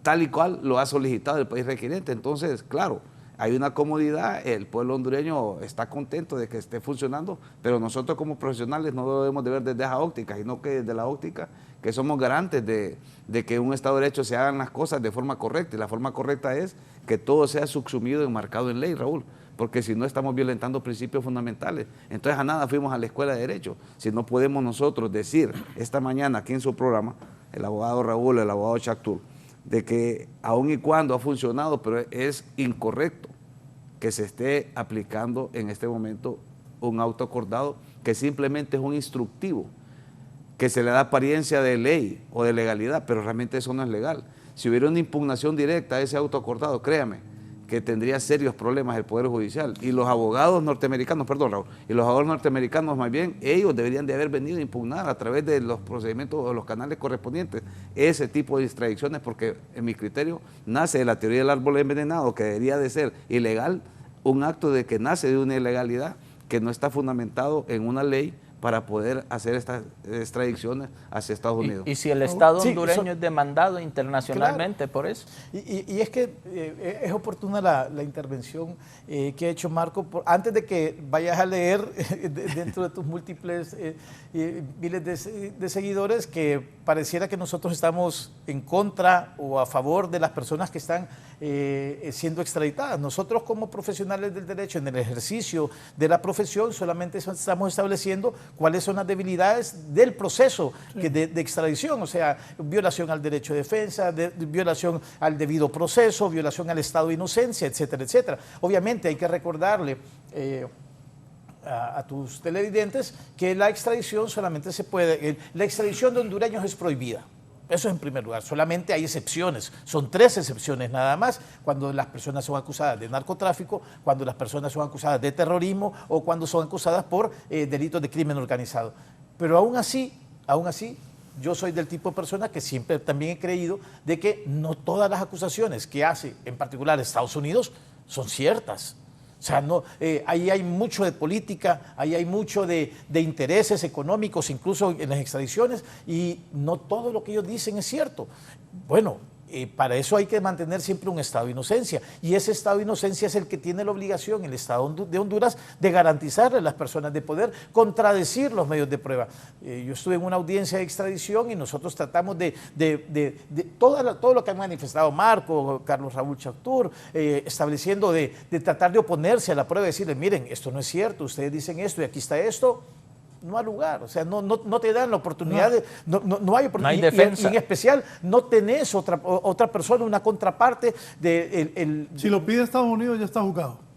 tal y cual lo ha solicitado el país requiriente. Entonces, claro, hay una comodidad, el pueblo hondureño está contento de que esté funcionando, pero nosotros como profesionales no lo debemos de ver desde esa óptica, sino que desde la óptica que somos garantes de que en un Estado de Derecho se hagan las cosas de forma correcta, y la forma correcta es que todo sea subsumido y enmarcado en ley, Raúl, porque si no estamos violentando principios fundamentales. Entonces a nada fuimos a la escuela de Derecho, si no podemos nosotros decir esta mañana aquí en su programa, el abogado Raúl, el abogado Chactur, de que aun y cuando ha funcionado, pero es incorrecto que se esté aplicando en este momento un auto acordado que simplemente es un instructivo, que se le da apariencia de ley o de legalidad, pero realmente eso no es legal. Si hubiera una impugnación directa a ese auto acordado, créame, que tendría serios problemas el Poder Judicial. Y los abogados norteamericanos, perdón Raúl, y los abogados norteamericanos más bien, ellos deberían de haber venido a impugnar a través de los procedimientos o los canales correspondientes ese tipo de extradiciones, porque en mi criterio nace de la teoría del árbol envenenado, que debería de ser ilegal, un acto de que nace de una ilegalidad que no está fundamentado en una ley para poder hacer estas extradiciones hacia Estados Unidos. Y si el Estado hondureño es demandado internacionalmente, claro, por eso. Y es que es oportuna la intervención que ha hecho Marco, antes de que vayas a leer dentro de tus múltiples miles de seguidores, que pareciera que nosotros estamos en contra o a favor de las personas que están siendo extraditadas. Nosotros como profesionales del derecho, en el ejercicio de la profesión, solamente estamos estableciendo cuáles son las debilidades del proceso de extradición, o sea, violación al derecho de defensa, violación al debido proceso, violación al estado de inocencia, etcétera, etcétera. Obviamente hay que recordarle a tus televidentes que la extradición solamente se puede, la extradición de hondureños es prohibida. Eso en primer lugar, solamente hay excepciones, son 3 excepciones nada más, cuando las personas son acusadas de narcotráfico, cuando las personas son acusadas de terrorismo o cuando son acusadas por delitos de crimen organizado. Pero aún así, yo soy del tipo de persona que siempre también he creído de que no todas las acusaciones que hace, en particular Estados Unidos, son ciertas. O sea, no, ahí hay mucho de política, ahí hay mucho de intereses económicos, incluso en las extradiciones, y no todo lo que ellos dicen es cierto. Bueno, para eso hay que mantener siempre un estado de inocencia, y ese estado de inocencia es el que tiene la obligación, el Estado de Honduras, de garantizarle a las personas, de poder contradecir los medios de prueba. Yo estuve en una audiencia de extradición y nosotros tratamos de todo lo que han manifestado Marco, Carlos Raúl Chactur, estableciendo de tratar de oponerse a la prueba y decirle, miren, esto no es cierto, ustedes dicen esto y aquí está esto. No hay lugar, o sea, no te dan la oportunidad, no hay oportunidad. No hay defensa. Y en especial no tenés otra persona, una contraparte de... Si lo pide Estados Unidos ya está juzgado.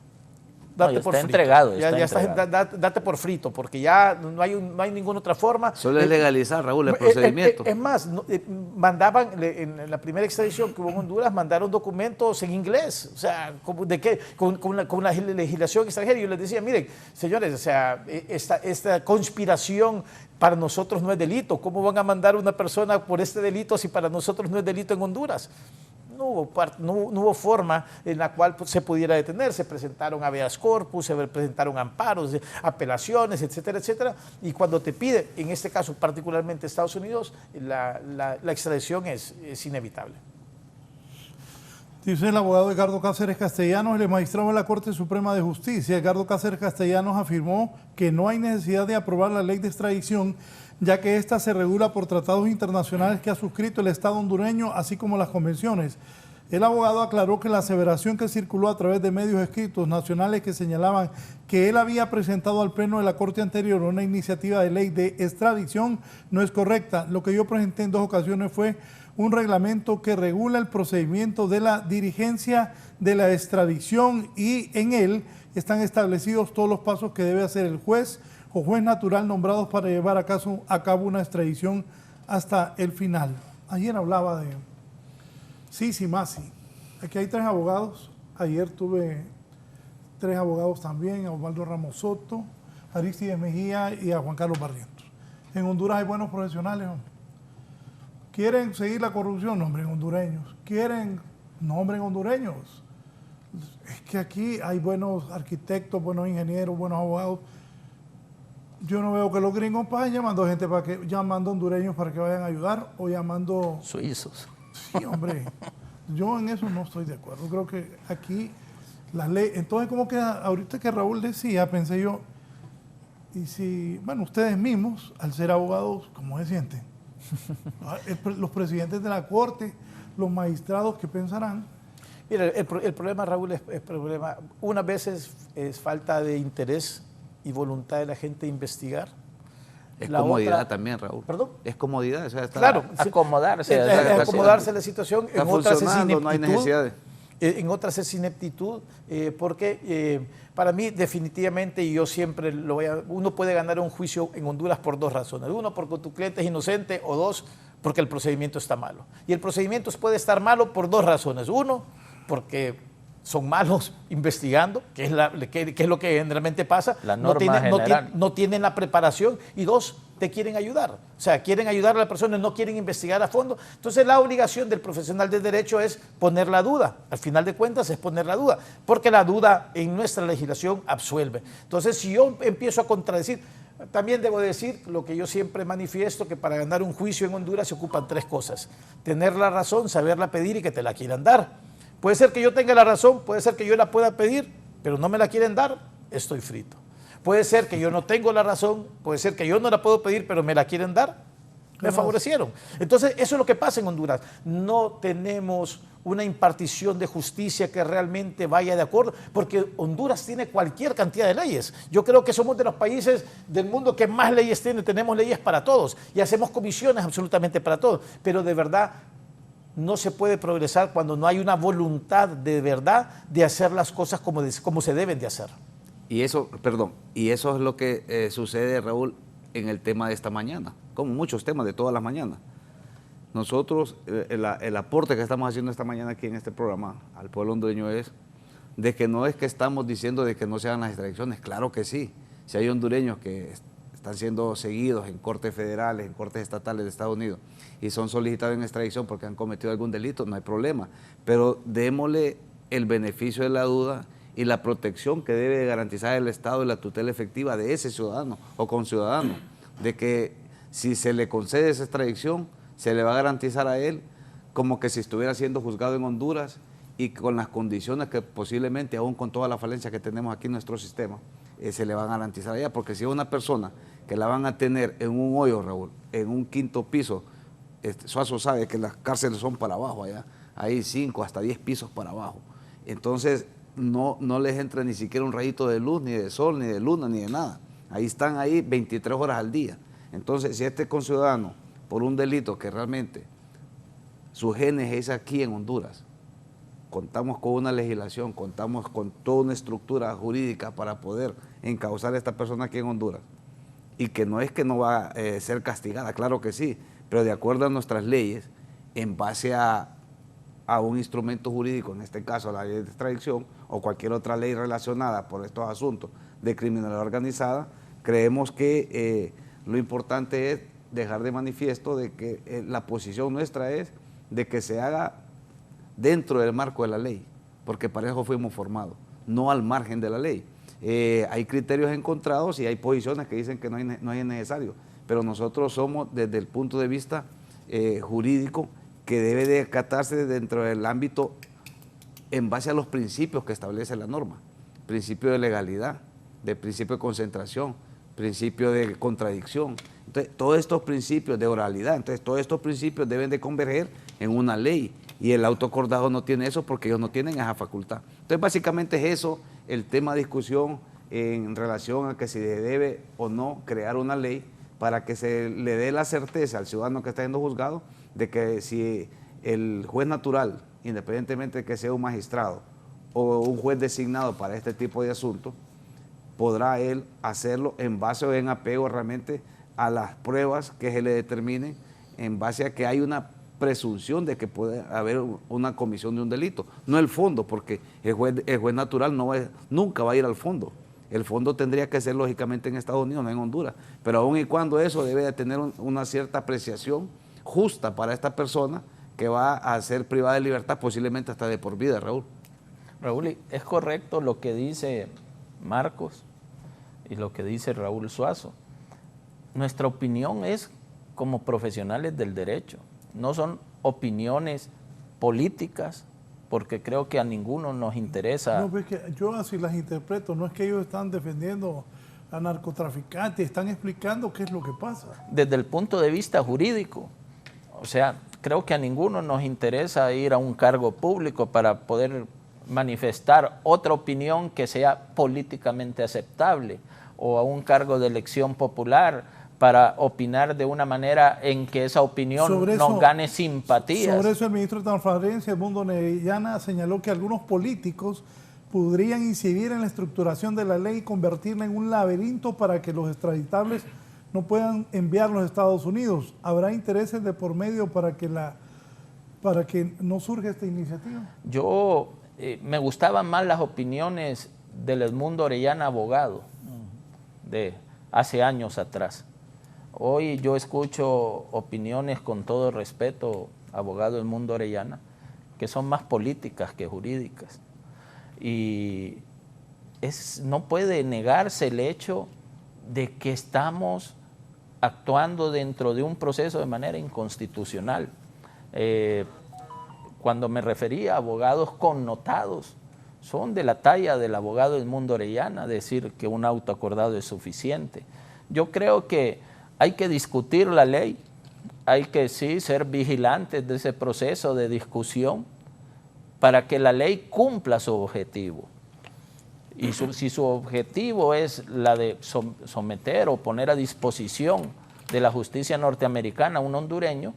Date está entregado. Date por frito, porque ya no hay ninguna otra forma. Solo es legalizar, Raúl, el procedimiento. Es más, mandaban, en la primera extradición que hubo en Honduras, mandaron documentos en inglés, o sea, con la legislación extranjera. Y yo les decía, miren, señores, o sea, esta conspiración para nosotros no es delito. ¿Cómo van a mandar a una persona por este delito si para nosotros no es delito en Honduras? No hubo forma en la cual se pudiera detener. Se presentaron habeas corpus, se presentaron amparos, apelaciones, etcétera, etcétera. Y cuando te pide, en este caso particularmente Estados Unidos, la extradición es inevitable. Dice el abogado Edgardo Cáceres Castellanos, el magistrado de la Corte Suprema de Justicia. Edgardo Cáceres Castellanos afirmó que no hay necesidad de aprobar la ley de extradición, ya que ésta se regula por tratados internacionales que ha suscrito el Estado hondureño, así como las convenciones. El abogado aclaró que la aseveración que circuló a través de medios escritos nacionales que señalaban que él había presentado al Pleno de la Corte anterior una iniciativa de ley de extradición no es correcta. Lo que yo presenté en 2 ocasiones fue un reglamento que regula el procedimiento de la dirigencia de la extradición y en él están establecidos todos los pasos que debe hacer el juez o juez natural nombrados para llevar a cabo una extradición hasta el final. Ayer hablaba de Sisi Masi. Aquí hay 3 abogados. Ayer tuve 3 abogados también, a Osvaldo Ramos Soto, a Aristides Mejía y a Juan Carlos Barrientos. En Honduras hay buenos profesionales, hombre. ¿Quieren seguir la corrupción? Nombren hondureños. ¿Quieren? Nombren hondureños. Es que aquí hay buenos arquitectos, buenos ingenieros, buenos abogados. Yo no veo que los gringos pasen llamando gente llamando hondureños para que vayan a ayudar o llamando suizos. Sí, hombre. Yo en eso no estoy de acuerdo. Creo que aquí la ley. Entonces, ¿cómo queda? Ahorita que Raúl decía, pensé yo, y si, bueno, ustedes mismos, al ser abogados, ¿cómo se sienten? Los presidentes de la Corte, los magistrados, ¿qué pensarán? Mira, el problema, Raúl, es problema. Unas veces es falta de interés y voluntad de la gente de investigar. Es comodidad también, Raúl. ¿Perdón? Es comodidad. O sea, claro. Acomodarse. Acomodarse a la situación. Está funcionando, no hay necesidad. En otras es ineptitud, porque para mí definitivamente, y yo siempre uno puede ganar un juicio en Honduras por 2 razones. 1, porque tu cliente es inocente, o 2, porque el procedimiento está malo. Y el procedimiento puede estar malo por 2 razones. 1, porque son malos investigando, que es lo que generalmente pasa. La norma general. No tienen la preparación. Y 2, te quieren ayudar. O sea, quieren ayudar a la persona y no quieren investigar a fondo. Entonces, la obligación del profesional de derecho es poner la duda. Al final de cuentas, es poner la duda. Porque la duda en nuestra legislación absuelve. Entonces, si yo empiezo a contradecir, también debo decir lo que yo siempre manifiesto, que para ganar un juicio en Honduras se ocupan 3 cosas. Tener la razón, saberla pedir y que te la quieran dar. Puede ser que yo tenga la razón, puede ser que yo la pueda pedir, pero no me la quieren dar, estoy frito. Puede ser que yo no tengo la razón, puede ser que yo no la puedo pedir, pero me la quieren dar, me favorecieron. Entonces, eso es lo que pasa en Honduras. No tenemos una impartición de justicia que realmente vaya de acuerdo, porque Honduras tiene cualquier cantidad de leyes. Yo creo que somos de los países del mundo que más leyes tiene, tenemos leyes para todos y hacemos comisiones absolutamente para todos, pero de verdad no se puede progresar cuando no hay una voluntad de verdad de hacer las cosas como se deben de hacer. Y eso es lo que sucede, Raúl, en el tema de esta mañana, como muchos temas de todas las mañanas. Nosotros, el aporte que estamos haciendo esta mañana aquí en este programa al pueblo hondureño es de que no es que estamos diciendo de que no se hagan las extradiciones, claro que sí. Si hay hondureños que están siendo seguidos en cortes federales, en cortes estatales de Estados Unidos y son solicitados en extradición porque han cometido algún delito, no hay problema. Pero démosle el beneficio de la duda y la protección que debe garantizar el Estado y la tutela efectiva de ese ciudadano o conciudadano, de que si se le concede esa extradición, se le va a garantizar a él como que si estuviera siendo juzgado en Honduras y con las condiciones que posiblemente, aún con toda la falencia que tenemos aquí en nuestro sistema, se le van a garantizar allá, porque si es una persona que la van a tener en un hoyo, Raúl, en un 5º piso, Suazo sabe que las cárceles son para abajo allá, hay 5 hasta 10 pisos para abajo, entonces no les entra ni siquiera un rayito de luz, ni de sol, ni de luna, ni de nada, ahí están ahí 23 horas al día. Entonces, si este conciudadano, por un delito que realmente su genes es aquí en Honduras, contamos con una legislación, contamos con toda una estructura jurídica para poder encauzar a esta persona aquí en Honduras, y que no es que no va a ser castigada, claro que sí, pero de acuerdo a nuestras leyes, en base a un instrumento jurídico, en este caso la ley de extradición o cualquier otra ley relacionada por estos asuntos de criminalidad organizada, creemos que lo importante es dejar de manifiesto de que la posición nuestra es de que se haga dentro del marco de la ley, porque para eso fuimos formados, no al margen de la ley. Hay criterios encontrados y hay posiciones que dicen que no es necesario, pero nosotros somos desde el punto de vista jurídico que debe de acatarse dentro del ámbito en base a los principios que establece la norma. Principio de legalidad, de principio de concentración, principio de contradicción. Entonces, todos estos principios de oralidad, entonces todos estos principios deben de converger en una ley, y el auto acordado no tiene eso porque ellos no tienen esa facultad. Entonces, básicamente es eso el tema de discusión en relación a que si debe o no crear una ley para que se le dé la certeza al ciudadano que está siendo juzgado de que si el juez natural, independientemente de que sea un magistrado o un juez designado para este tipo de asuntos, podrá él hacerlo en base o en apego realmente a las pruebas que se le determinen, en base a que hay una presunción de que puede haber una comisión de un delito, no el fondo, porque el juez natural nunca va a ir al fondo. El fondo tendría que ser lógicamente en Estados Unidos, no en Honduras, pero aun y cuando eso debe de tener una cierta apreciación justa para esta persona que va a ser privada de libertad, posiblemente hasta de por vida, Raúl. Raúl, es correcto lo que dice Marcos y lo que dice Raúl Suazo. Nuestra opinión es como profesionales del derecho, no son opiniones políticas, porque creo que a ninguno nos interesa. No, es que yo así las interpreto, no es que ellos están defendiendo a narcotraficantes, están explicando qué es lo que pasa. Desde el punto de vista jurídico, o sea, creo que a ninguno nos interesa ir a un cargo público para poder manifestar otra opinión que sea políticamente aceptable, o a un cargo de elección popular para opinar de una manera en que esa opinión nos gane simpatías. Sobre eso el ministro de Transparencia, Edmundo Orellana, señaló que algunos políticos podrían incidir en la estructuración de la ley y convertirla en un laberinto para que los extraditables no puedan enviarlos a Estados Unidos. ¿Habrá intereses de por medio para que no surja esta iniciativa? Yo me gustaban más las opiniones del Edmundo Orellana, abogado, de hace años atrás. Hoy yo escucho opiniones, con todo respeto, abogado Edmundo Orellana, que son más políticas que jurídicas. Y no puede negarse el hecho de que estamos actuando dentro de un proceso de manera inconstitucional. Cuando me refería a abogados connotados, son de la talla del abogado Edmundo Orellana, decir que un auto acordado es suficiente. Yo creo que hay que discutir la ley, hay que sí ser vigilantes de ese proceso de discusión para que la ley cumpla su objetivo. Y si su objetivo es la de someter o poner a disposición de la justicia norteamericana a un hondureño,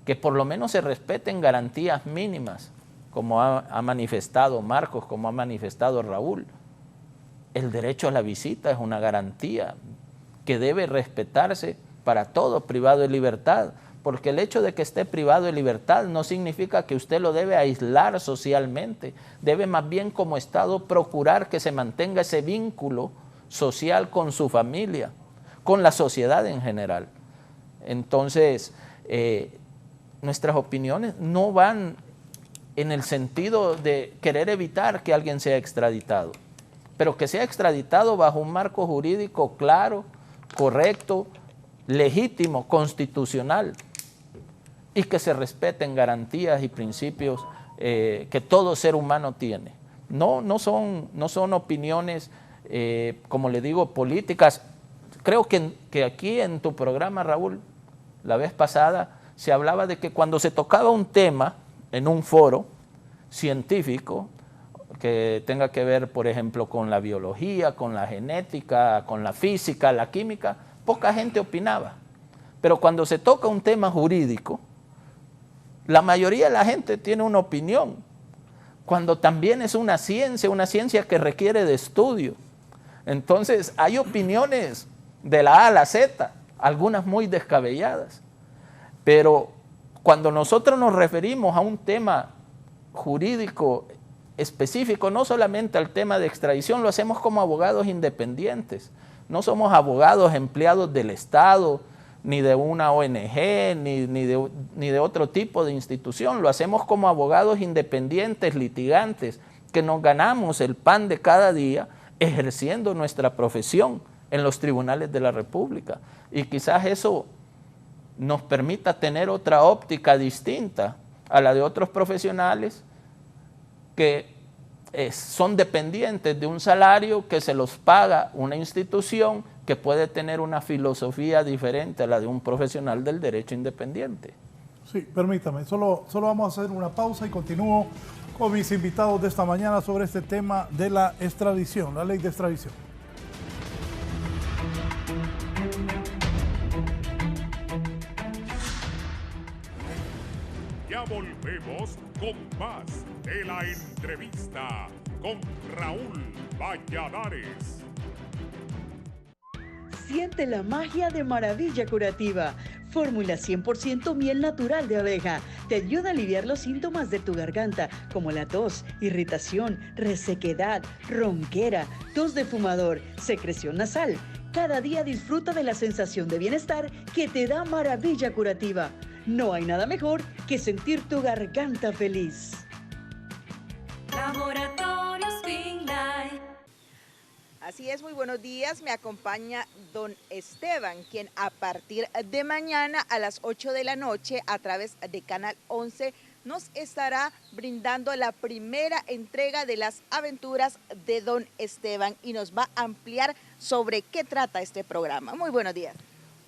que por lo menos se respeten garantías mínimas, como ha manifestado Marcos, como ha manifestado Raúl. El derecho a la visita es una garantía que debe respetarse para todo privado de libertad, porque el hecho de que esté privado de libertad no significa que usted lo debe aislar socialmente, debe más bien como Estado procurar que se mantenga ese vínculo social con su familia, con la sociedad en general. Entonces, nuestras opiniones no van en el sentido de querer evitar que alguien sea extraditado, pero que sea extraditado bajo un marco jurídico claro, correcto, legítimo, constitucional, y que se respeten garantías y principios que todo ser humano tiene. No son opiniones, como le digo, políticas. Creo que aquí en tu programa, Raúl, la vez pasada, se hablaba de que cuando se tocaba un tema en un foro científico, que tenga que ver, por ejemplo, con la biología, con la genética, con la física, la química, poca gente opinaba. Pero cuando se toca un tema jurídico, la mayoría de la gente tiene una opinión, cuando también es una ciencia que requiere de estudio. Entonces, hay opiniones de la A a la Z, algunas muy descabelladas, pero cuando nosotros nos referimos a un tema jurídico específico, no solamente al tema de extradición, lo hacemos como abogados independientes. No somos abogados empleados del Estado, ni de una ONG, ni de otro tipo de institución. Lo hacemos como abogados independientes, litigantes, que nos ganamos el pan de cada día ejerciendo nuestra profesión en los tribunales de la República. Y quizás eso nos permita tener otra óptica distinta a la de otros profesionales que son dependientes de un salario que se los paga una institución que puede tener una filosofía diferente a la de un profesional del derecho independiente. Sí, permítame, solo vamos a hacer una pausa y continúo con mis invitados de esta mañana sobre este tema de la extradición, la ley de extradición. Ya volvemos con más de la entrevista con Raúl Valladares. Siente la magia de Maravilla Curativa. Fórmula 100% miel natural de abeja. Te ayuda a aliviar los síntomas de tu garganta, como la tos, irritación, resequedad, ronquera, tos de fumador, secreción nasal. Cada día disfruta de la sensación de bienestar que te da Maravilla Curativa. No hay nada mejor que sentir tu garganta feliz. Laboratorios Finlay. Así es, muy buenos días. Me acompaña don Esteban, quien a partir de mañana a las 8 de la noche a través de Canal 11 nos estará brindando la primera entrega de las aventuras de don Esteban y nos va a ampliar sobre qué trata este programa. Muy buenos días.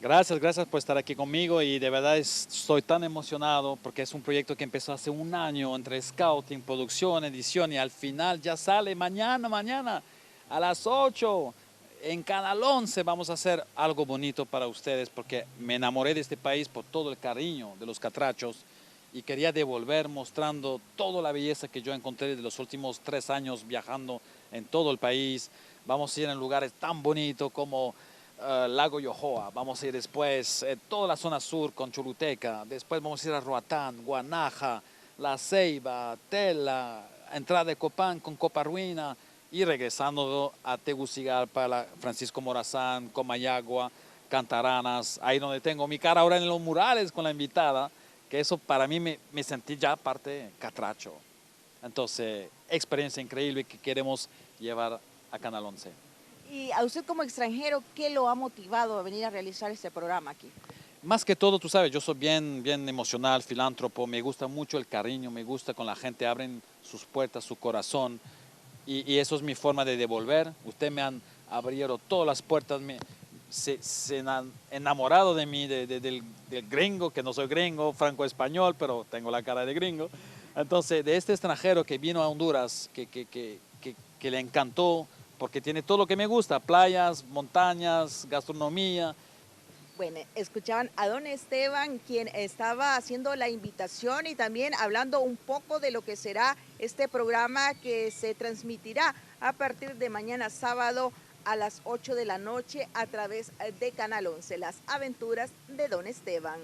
Gracias por estar aquí conmigo y de verdad estoy tan emocionado porque es un proyecto que empezó hace un año entre scouting, producción, edición y al final ya sale mañana a las 8 en Canal 11 vamos a hacer algo bonito para ustedes porque me enamoré de este país por todo el cariño de los catrachos y quería devolver mostrando toda la belleza que yo encontré de los últimos 3 años viajando en todo el país. Vamos a ir en lugares tan bonitos como Lago Yohoa, vamos a ir después toda la zona sur con Choluteca, después vamos a ir a Roatán, Guanaja, La Ceiba, Tela, entrada de Copán con Coparruina y regresando a Tegucigalpa, Francisco Morazán, Comayagua, Cantaranas, ahí donde tengo mi cara ahora en los murales con la invitada, que eso para mí me sentí ya parte catracho. Entonces, experiencia increíble que queremos llevar a Canal 11. Y a usted como extranjero, ¿qué lo ha motivado a venir a realizar este programa aquí? Más que todo, tú sabes, yo soy bien emocional, filántropo, me gusta mucho el cariño, me gusta con la gente, abren sus puertas, su corazón, y eso es mi forma de devolver. Ustedes me han abierto todas las puertas, se han enamorado de mí, del gringo, que no soy gringo, franco-español, pero tengo la cara de gringo. Entonces, de este extranjero que vino a Honduras, que le encantó, porque tiene todo lo que me gusta, playas, montañas, gastronomía. Bueno, escuchaban a don Esteban, quien estaba haciendo la invitación y también hablando un poco de lo que será este programa que se transmitirá a partir de mañana sábado a las 8 de la noche a través de Canal 11, las aventuras de don Esteban.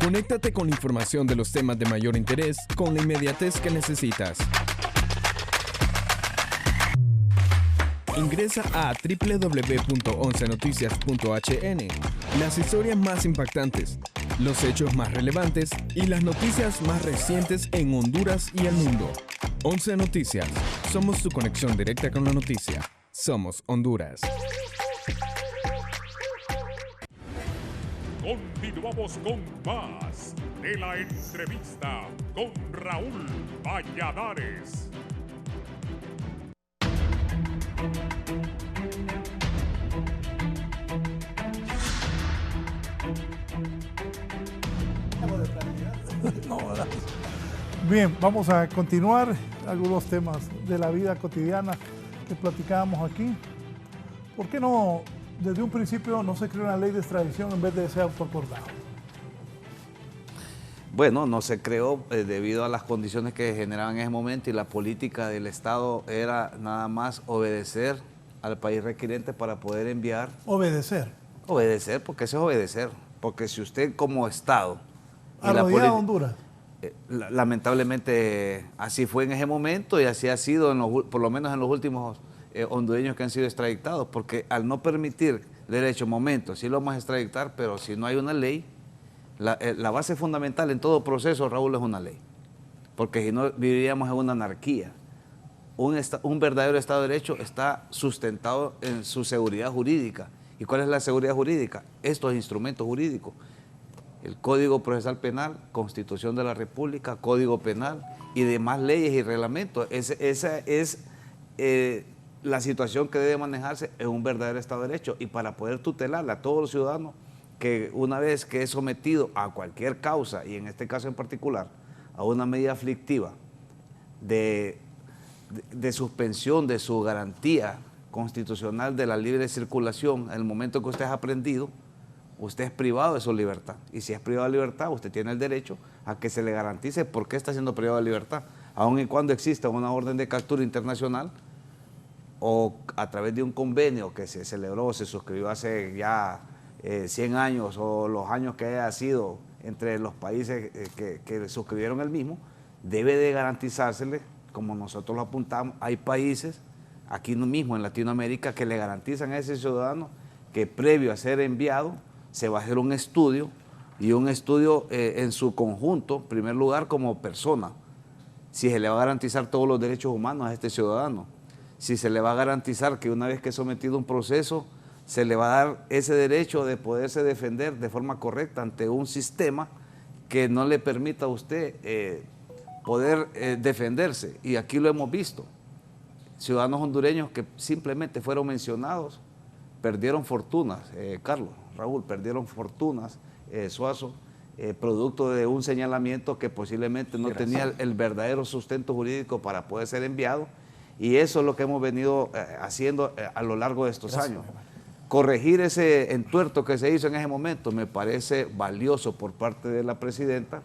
Conéctate con la información de los temas de mayor interés con la inmediatez que necesitas. Ingresa a www.oncenoticias.hn. Las historias más impactantes, los hechos más relevantes y las noticias más recientes en Honduras y el mundo. 11 Noticias. Somos tu conexión directa con la noticia. Somos Honduras. Continuamos con más de la entrevista con Raúl Valladares. Bien, vamos a continuar algunos temas de la vida cotidiana que platicábamos aquí. ¿Por qué no, desde un principio, no se creó una ley de extradición en vez de ese autoacordado? Bueno, no se creó debido a las condiciones que generaban en ese momento y la política del Estado era nada más obedecer al país requiriente para poder enviar. ¿Obedecer? Obedecer, porque eso es obedecer. Porque si usted como Estado... ¿Arrodillado a Honduras? Lamentablemente así fue en ese momento y así ha sido por lo menos en los últimos hondureños que han sido extraditados, porque al no permitir derecho, momento, sí lo vamos a extraditar, pero si no hay una ley, la base fundamental en todo proceso, Raúl, es una ley, porque si no viviríamos en una anarquía. Un verdadero Estado de Derecho está sustentado en su seguridad jurídica. ¿Y cuál es la seguridad jurídica? Estos instrumentos jurídicos. el Código Procesal Penal, Constitución de la República, Código Penal y demás leyes y reglamentos. Esa es la situación que debe manejarse en un verdadero Estado de Derecho, y para poder tutelarla a todos los ciudadanos que una vez que es sometido a cualquier causa, y en este caso en particular a una medida aflictiva de suspensión de su garantía constitucional de la libre circulación, en el momento que usted es aprendido, usted es privado de su libertad. Y si es privado de libertad, usted tiene el derecho a que se le garantice por qué está siendo privado de libertad, aun y cuando exista una orden de captura internacional o a través de un convenio que se celebró, se suscribió hace ya 100 años o los años que haya sido entre los países que suscribieron el mismo, debe de garantizársele, como nosotros lo apuntamos. Hay países aquí mismo en Latinoamérica que le garantizan a ese ciudadano que previo a ser enviado se va a hacer un estudio, y un estudio en su conjunto, en primer lugar como persona, si se le va a garantizar todos los derechos humanos a este ciudadano, si se le va a garantizar que una vez que es sometido a un proceso, se le va a dar ese derecho de poderse defender de forma correcta ante un sistema que no le permita a usted poder defenderse. Y aquí lo hemos visto. Ciudadanos hondureños que simplemente fueron mencionados, perdieron fortunas, Carlos, Raúl, perdieron fortunas, Suazo, producto de un señalamiento que posiblemente no tenía el verdadero sustento jurídico para poder ser enviado, y eso es lo que hemos venido haciendo a lo largo de estos años. Corregir ese entuerto que se hizo en ese momento me parece valioso por parte de la presidenta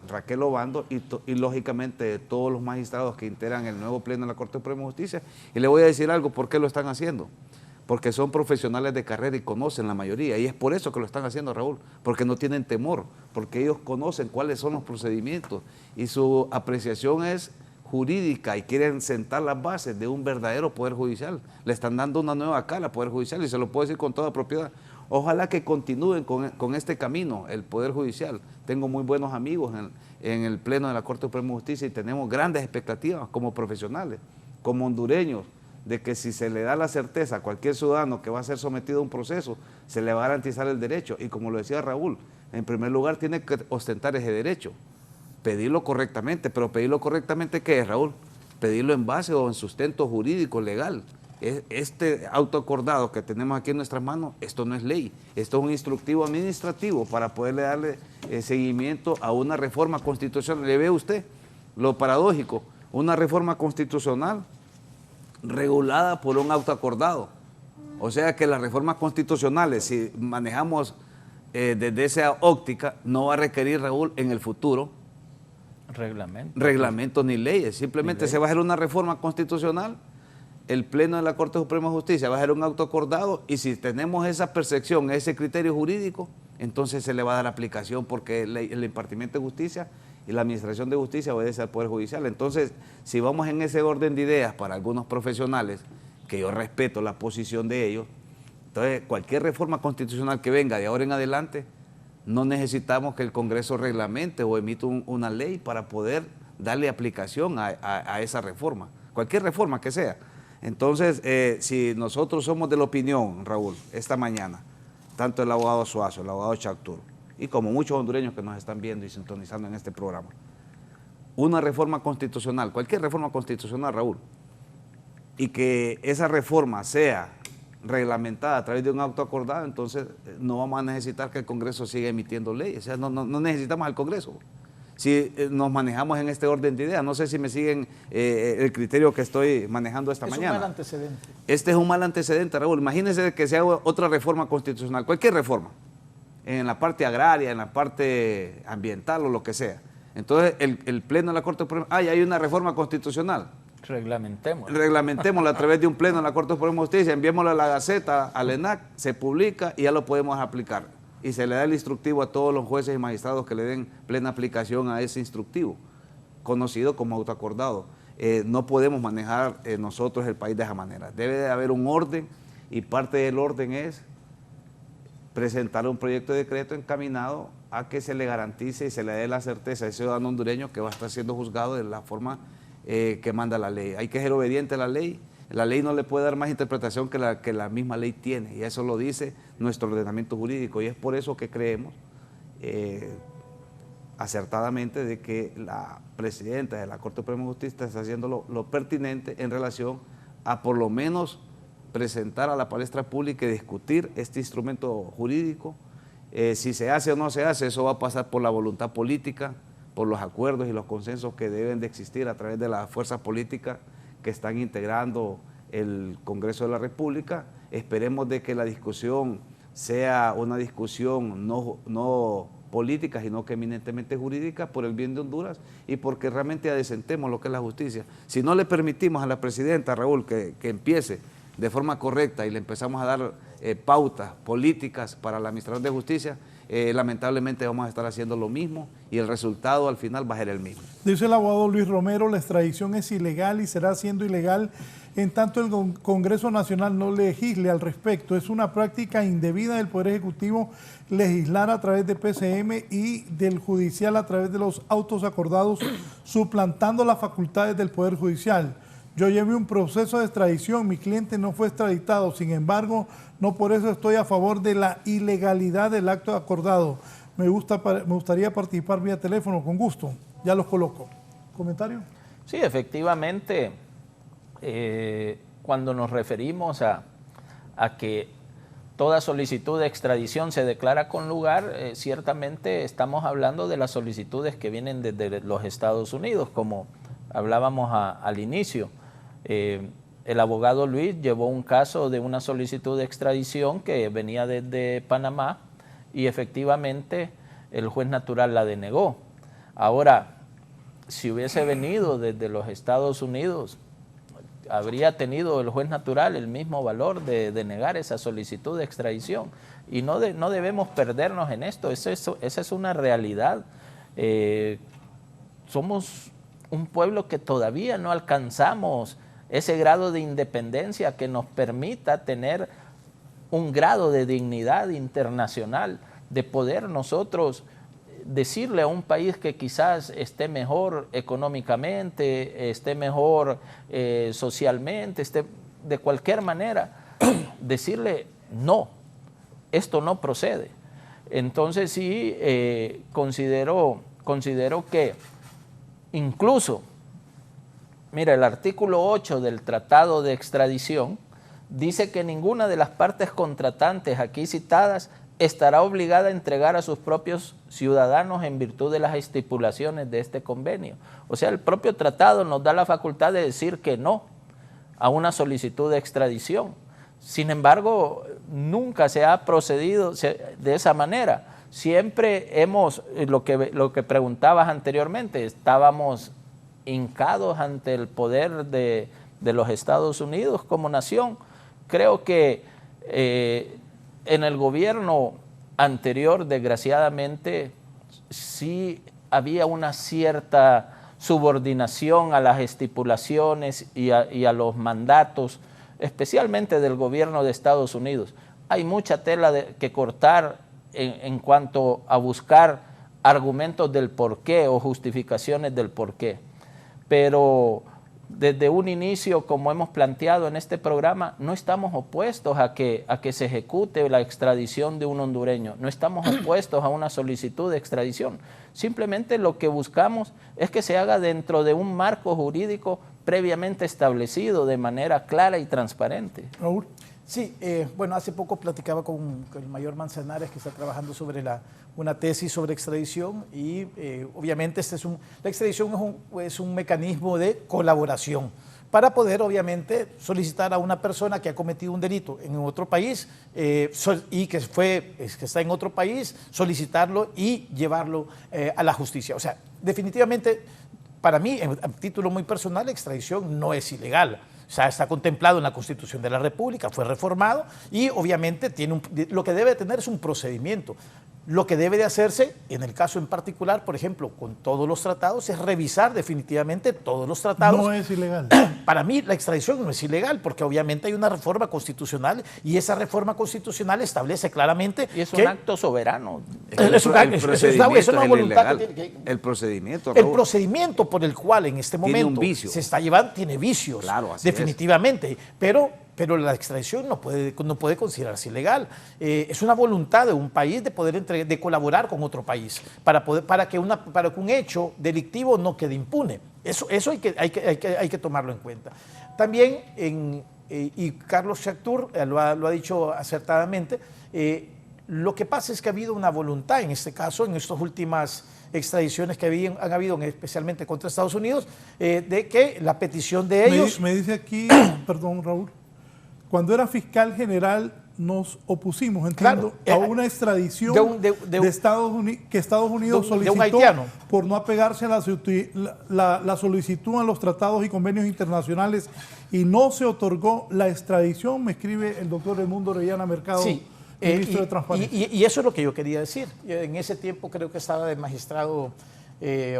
Raquel Obando y lógicamente de todos los magistrados que integran el nuevo pleno de la Corte Suprema de Justicia. Y le voy a decir algo, ¿por qué lo están haciendo? Porque son profesionales de carrera y conocen la mayoría, y es por eso que lo están haciendo, Raúl, porque no tienen temor, porque ellos conocen cuáles son los procedimientos y su apreciación es jurídica y quieren sentar las bases de un verdadero Poder Judicial. Le están dando una nueva cara al Poder Judicial, y se lo puedo decir con toda propiedad. Ojalá que continúen con este camino el Poder Judicial. Tengo muy buenos amigos en el Pleno de la Corte Suprema de Justicia y tenemos grandes expectativas como profesionales, como hondureños, de que si se le da la certeza a cualquier ciudadano que va a ser sometido a un proceso, se le va a garantizar el derecho. Y como lo decía Raúl, en primer lugar tiene que ostentar ese derecho, pedirlo correctamente. Pero pedirlo correctamente, ¿qué es, Raúl? Pedirlo en base o en sustento jurídico, legal. Este autoacordado que tenemos aquí en nuestras manos, esto no es ley, esto es un instructivo administrativo para poderle darle seguimiento a una reforma constitucional. ¿Le ve usted lo paradójico? Una reforma constitucional regulada por un autoacordado. O sea que las reformas constitucionales, si manejamos desde esa óptica, no va a requerir, Raúl, en el futuro reglamentos ni leyes. Simplemente se va a hacer una reforma constitucional, el Pleno de la Corte Suprema de Justicia va a hacer un autoacordado, y si tenemos esa percepción, ese criterio jurídico, entonces se le va a dar aplicación, porque el impartimiento de justicia y la administración de justicia obedece al Poder Judicial. Entonces, si vamos en ese orden de ideas para algunos profesionales, que yo respeto la posición de ellos, entonces cualquier reforma constitucional que venga de ahora en adelante, no necesitamos que el Congreso reglamente o emita una ley para poder darle aplicación a esa reforma, cualquier reforma que sea. Entonces, si nosotros somos de la opinión, Raúl, esta mañana, tanto el abogado Suazo, el abogado Chacturo, y como muchos hondureños que nos están viendo y sintonizando en este programa, una reforma constitucional, cualquier reforma constitucional, Raúl, y que esa reforma sea reglamentada a través de un acto acordado, entonces no vamos a necesitar que el Congreso siga emitiendo leyes. O sea, no necesitamos al Congreso. Si nos manejamos en este orden de ideas, no sé si me siguen el criterio que estoy manejando esta mañana. Es un mal antecedente. Este es un mal antecedente, Raúl. Imagínense que se haga otra reforma constitucional, cualquier reforma, en la parte agraria, en la parte ambiental o lo que sea. Entonces, el Pleno de la Corte Suprema, hay una reforma constitucional. Reglamentémosla a través de un pleno en la Corte Suprema de Justicia, enviémosla a la Gaceta, al ENAC, se publica y ya lo podemos aplicar. Y se le da el instructivo a todos los jueces y magistrados que le den plena aplicación a ese instructivo, conocido como autoacordado. No podemos manejar nosotros el país de esa manera. Debe de haber un orden, y parte del orden es presentar un proyecto de decreto encaminado a que se le garantice y se le dé la certeza a ese ciudadano hondureño que va a estar siendo juzgado de la forma que manda la ley. Hay que ser obediente a la ley. La ley no le puede dar más interpretación que la misma ley tiene, y eso lo dice nuestro ordenamiento jurídico, y es por eso que creemos, acertadamente de que la presidenta de la Corte Suprema de Justicia está haciendo lo pertinente en relación a por lo menos presentar a la palestra pública y discutir este instrumento jurídico. Si se hace o no se hace, eso va a pasar por la voluntad política, por los acuerdos y los consensos que deben de existir a través de las fuerzas políticas que están integrando el Congreso de la República. Esperemos de que la discusión sea una discusión no política, sino que eminentemente jurídica, por el bien de Honduras y porque realmente adecentemos lo que es la justicia. Si no le permitimos a la presidenta, Raúl, que empiece de forma correcta y le empezamos a dar pautas políticas para la administración de justicia, lamentablemente vamos a estar haciendo lo mismo y el resultado al final va a ser el mismo. Dice el abogado Luis Romero, la extradición es ilegal y será siendo ilegal en tanto el Congreso Nacional no legisle al respecto. Es una práctica indebida del Poder Ejecutivo legislar a través de PCM y del Judicial a través de los autos acordados, suplantando las facultades del Poder Judicial. Yo llevé un proceso de extradición, mi cliente no fue extraditado, sin embargo, no por eso estoy a favor de la ilegalidad del acto acordado. Me gustaría participar vía teléfono, con gusto. Ya los coloco. ¿Comentario? Sí, efectivamente, cuando nos referimos a que toda solicitud de extradición se declara con lugar, ciertamente estamos hablando de las solicitudes que vienen desde los Estados Unidos, como hablábamos al inicio. El abogado Luis llevó un caso de una solicitud de extradición que venía desde Panamá y efectivamente el juez natural la denegó. Ahora, si hubiese venido desde los Estados Unidos, habría tenido el juez natural el mismo valor de denegar esa solicitud de extradición. Y no debemos perdernos en esto, esa es una realidad. Somos un pueblo que todavía no alcanzamos ese grado de independencia que nos permita tener un grado de dignidad internacional, de poder nosotros decirle a un país que quizás esté mejor económicamente, esté mejor socialmente, esté de cualquier manera, decirle no, esto no procede. Entonces sí, considero que incluso, mira, el artículo 8 del Tratado de Extradición dice que ninguna de las partes contratantes aquí citadas estará obligada a entregar a sus propios ciudadanos en virtud de las estipulaciones de este convenio. O sea, el propio tratado nos da la facultad de decir que no a una solicitud de extradición. Sin embargo, nunca se ha procedido de esa manera. Siempre hemos, lo que preguntabas anteriormente, estábamos hincados ante el poder de los Estados Unidos como nación. Creo que en el gobierno anterior, desgraciadamente, sí había una cierta subordinación a las estipulaciones y a los mandatos, especialmente del gobierno de Estados Unidos. Hay mucha tela que cortar en cuanto a buscar argumentos del porqué o justificaciones del porqué. Pero desde un inicio, como hemos planteado en este programa, no estamos opuestos a que se ejecute la extradición de un hondureño, no estamos opuestos a una solicitud de extradición. Simplemente lo que buscamos es que se haga dentro de un marco jurídico previamente establecido de manera clara y transparente. Raúl. Sí, bueno, hace poco platicaba con el mayor Manzanares, que está trabajando sobre una tesis sobre extradición y obviamente la extradición es un mecanismo de colaboración para poder obviamente solicitar a una persona que ha cometido un delito en otro país y que está en otro país, solicitarlo y llevarlo a la justicia. O sea, definitivamente, para mí, a título muy personal, la extradición no es ilegal. O sea, está contemplado en la Constitución de la República, fue reformado y obviamente lo que debe tener es un procedimiento. Lo que debe de hacerse, en el caso en particular, por ejemplo, con todos los tratados, es revisar definitivamente todos los tratados. No es ilegal. Para mí la extradición no es ilegal porque obviamente hay una reforma constitucional y esa reforma constitucional establece claramente y es un acto soberano. Es una voluntad que tiene el procedimiento, Raúl. El procedimiento por el cual en este momento tiene un vicio. Se está llevando tiene vicios, claro, así definitivamente, pero pero la extradición no puede considerarse ilegal. Es una voluntad de un país de poder de colaborar con otro país para que un hecho delictivo no quede impune. Eso hay que tomarlo en cuenta. También, y Carlos Chactur lo ha dicho acertadamente, lo que pasa es que ha habido una voluntad en este caso, en estas últimas extradiciones que han habido, especialmente contra Estados Unidos, de que la petición de ellos... Me dice aquí, perdón Raúl, cuando era fiscal general nos opusimos, entiendo, a una extradición de Estados Unidos, que Estados Unidos solicitó por no apegarse a la solicitud a los tratados y convenios internacionales y no se otorgó la extradición, me escribe el doctor Edmundo Orellana Mercado. Sí. Ministro de Transparencia. Y eso es lo que yo quería decir. En ese tiempo creo que estaba de magistrado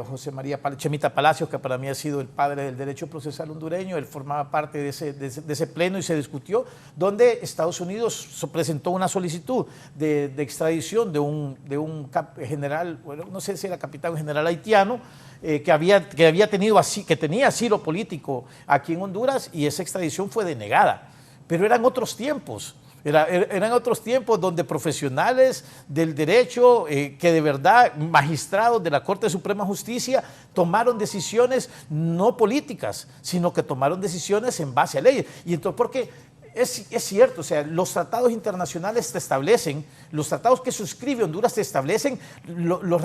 José María Chemita Palacios, que para mí ha sido el padre del derecho procesal hondureño. Él formaba parte de ese pleno y se discutió, donde Estados Unidos presentó una solicitud de extradición de un general, bueno, no sé si era capitán general haitiano, que tenía asilo político aquí en Honduras, y esa extradición fue denegada. Pero eran otros tiempos. Eran otros tiempos donde profesionales del derecho, que de verdad, magistrados de la Corte Suprema de Justicia, tomaron decisiones no políticas, sino que tomaron decisiones en base a leyes. Y entonces, porque es cierto, o sea, los tratados internacionales te establecen, los tratados que suscribe Honduras te establecen los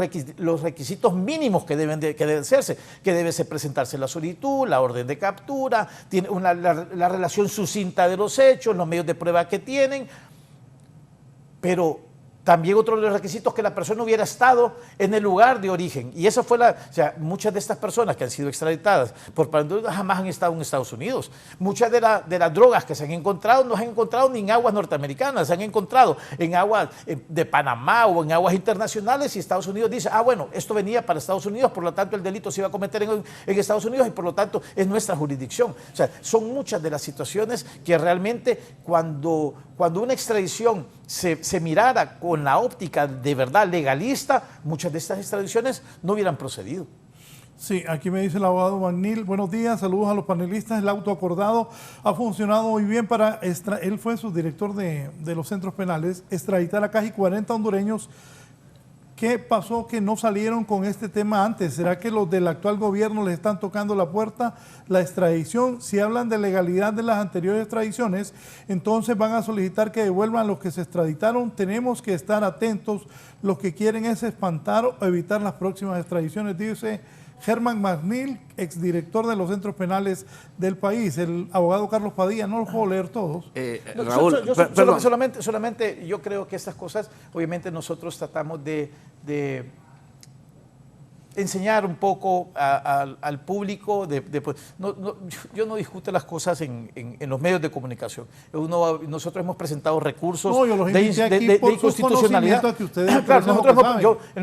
requisitos mínimos que deben hacerse, que debe presentarse la solicitud, la orden de captura, tiene la relación sucinta de los hechos, los medios de prueba que tienen, pero también otro de los requisitos, que la persona hubiera estado en el lugar de origen. Y eso fue o sea, muchas de estas personas que han sido extraditadas por Honduras jamás han estado en Estados Unidos. Muchas de las drogas que se han encontrado no se han encontrado ni en aguas norteamericanas, se han encontrado en aguas de Panamá o en aguas internacionales, y Estados Unidos dice, bueno, esto venía para Estados Unidos, por lo tanto el delito se iba a cometer en Estados Unidos y por lo tanto es nuestra jurisdicción. O sea, son muchas de las situaciones que realmente cuando una extradición se mirara con la óptica de verdad legalista, muchas de estas extradiciones no hubieran procedido. Sí, aquí me dice el abogado Magnil, buenos días, saludos a los panelistas. El auto acordado ha funcionado muy bien para, él fue subdirector de los centros penales, extraditar a casi 40 hondureños. ¿Qué pasó que no salieron con este tema antes? ¿Será que los del actual gobierno les están tocando la puerta? La extradición, si hablan de legalidad de las anteriores extradiciones, entonces van a solicitar que devuelvan los que se extraditaron. Tenemos que estar atentos. Los que quieren es espantar o evitar las próximas extradiciones, dice Germán Magnil, exdirector de los centros penales del país. El abogado Carlos Padilla, no los puedo leer todos. Raúl, solamente yo creo que estas cosas, obviamente nosotros tratamos de enseñar un poco al público. Yo no discuto las cosas en los medios de comunicación. Nosotros hemos presentado recursos de inconstitucionalidad.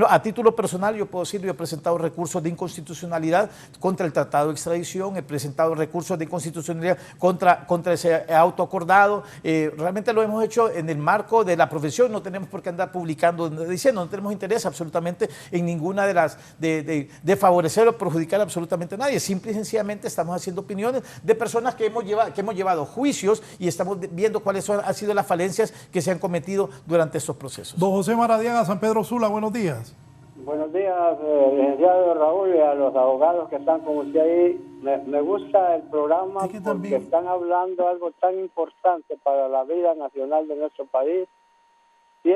A título personal yo puedo decir, yo he presentado recursos de inconstitucionalidad contra el Tratado de Extradición, he presentado recursos de inconstitucionalidad contra ese auto acordado. Realmente lo hemos hecho en el marco de la profesión, no tenemos por qué andar publicando, diciendo, no tenemos interés absolutamente en ninguna de favorecer o perjudicar absolutamente a nadie. Simple y sencillamente estamos haciendo opiniones de personas que hemos llevado juicios y estamos viendo cuáles han sido las falencias que se han cometido durante estos procesos. Don José Maradiaga, San Pedro Sula, buenos días. Buenos días, licenciado Raúl, y a los abogados que están con usted ahí. Me gusta el programa porque están hablando algo tan importante para la vida nacional de nuestro país. Si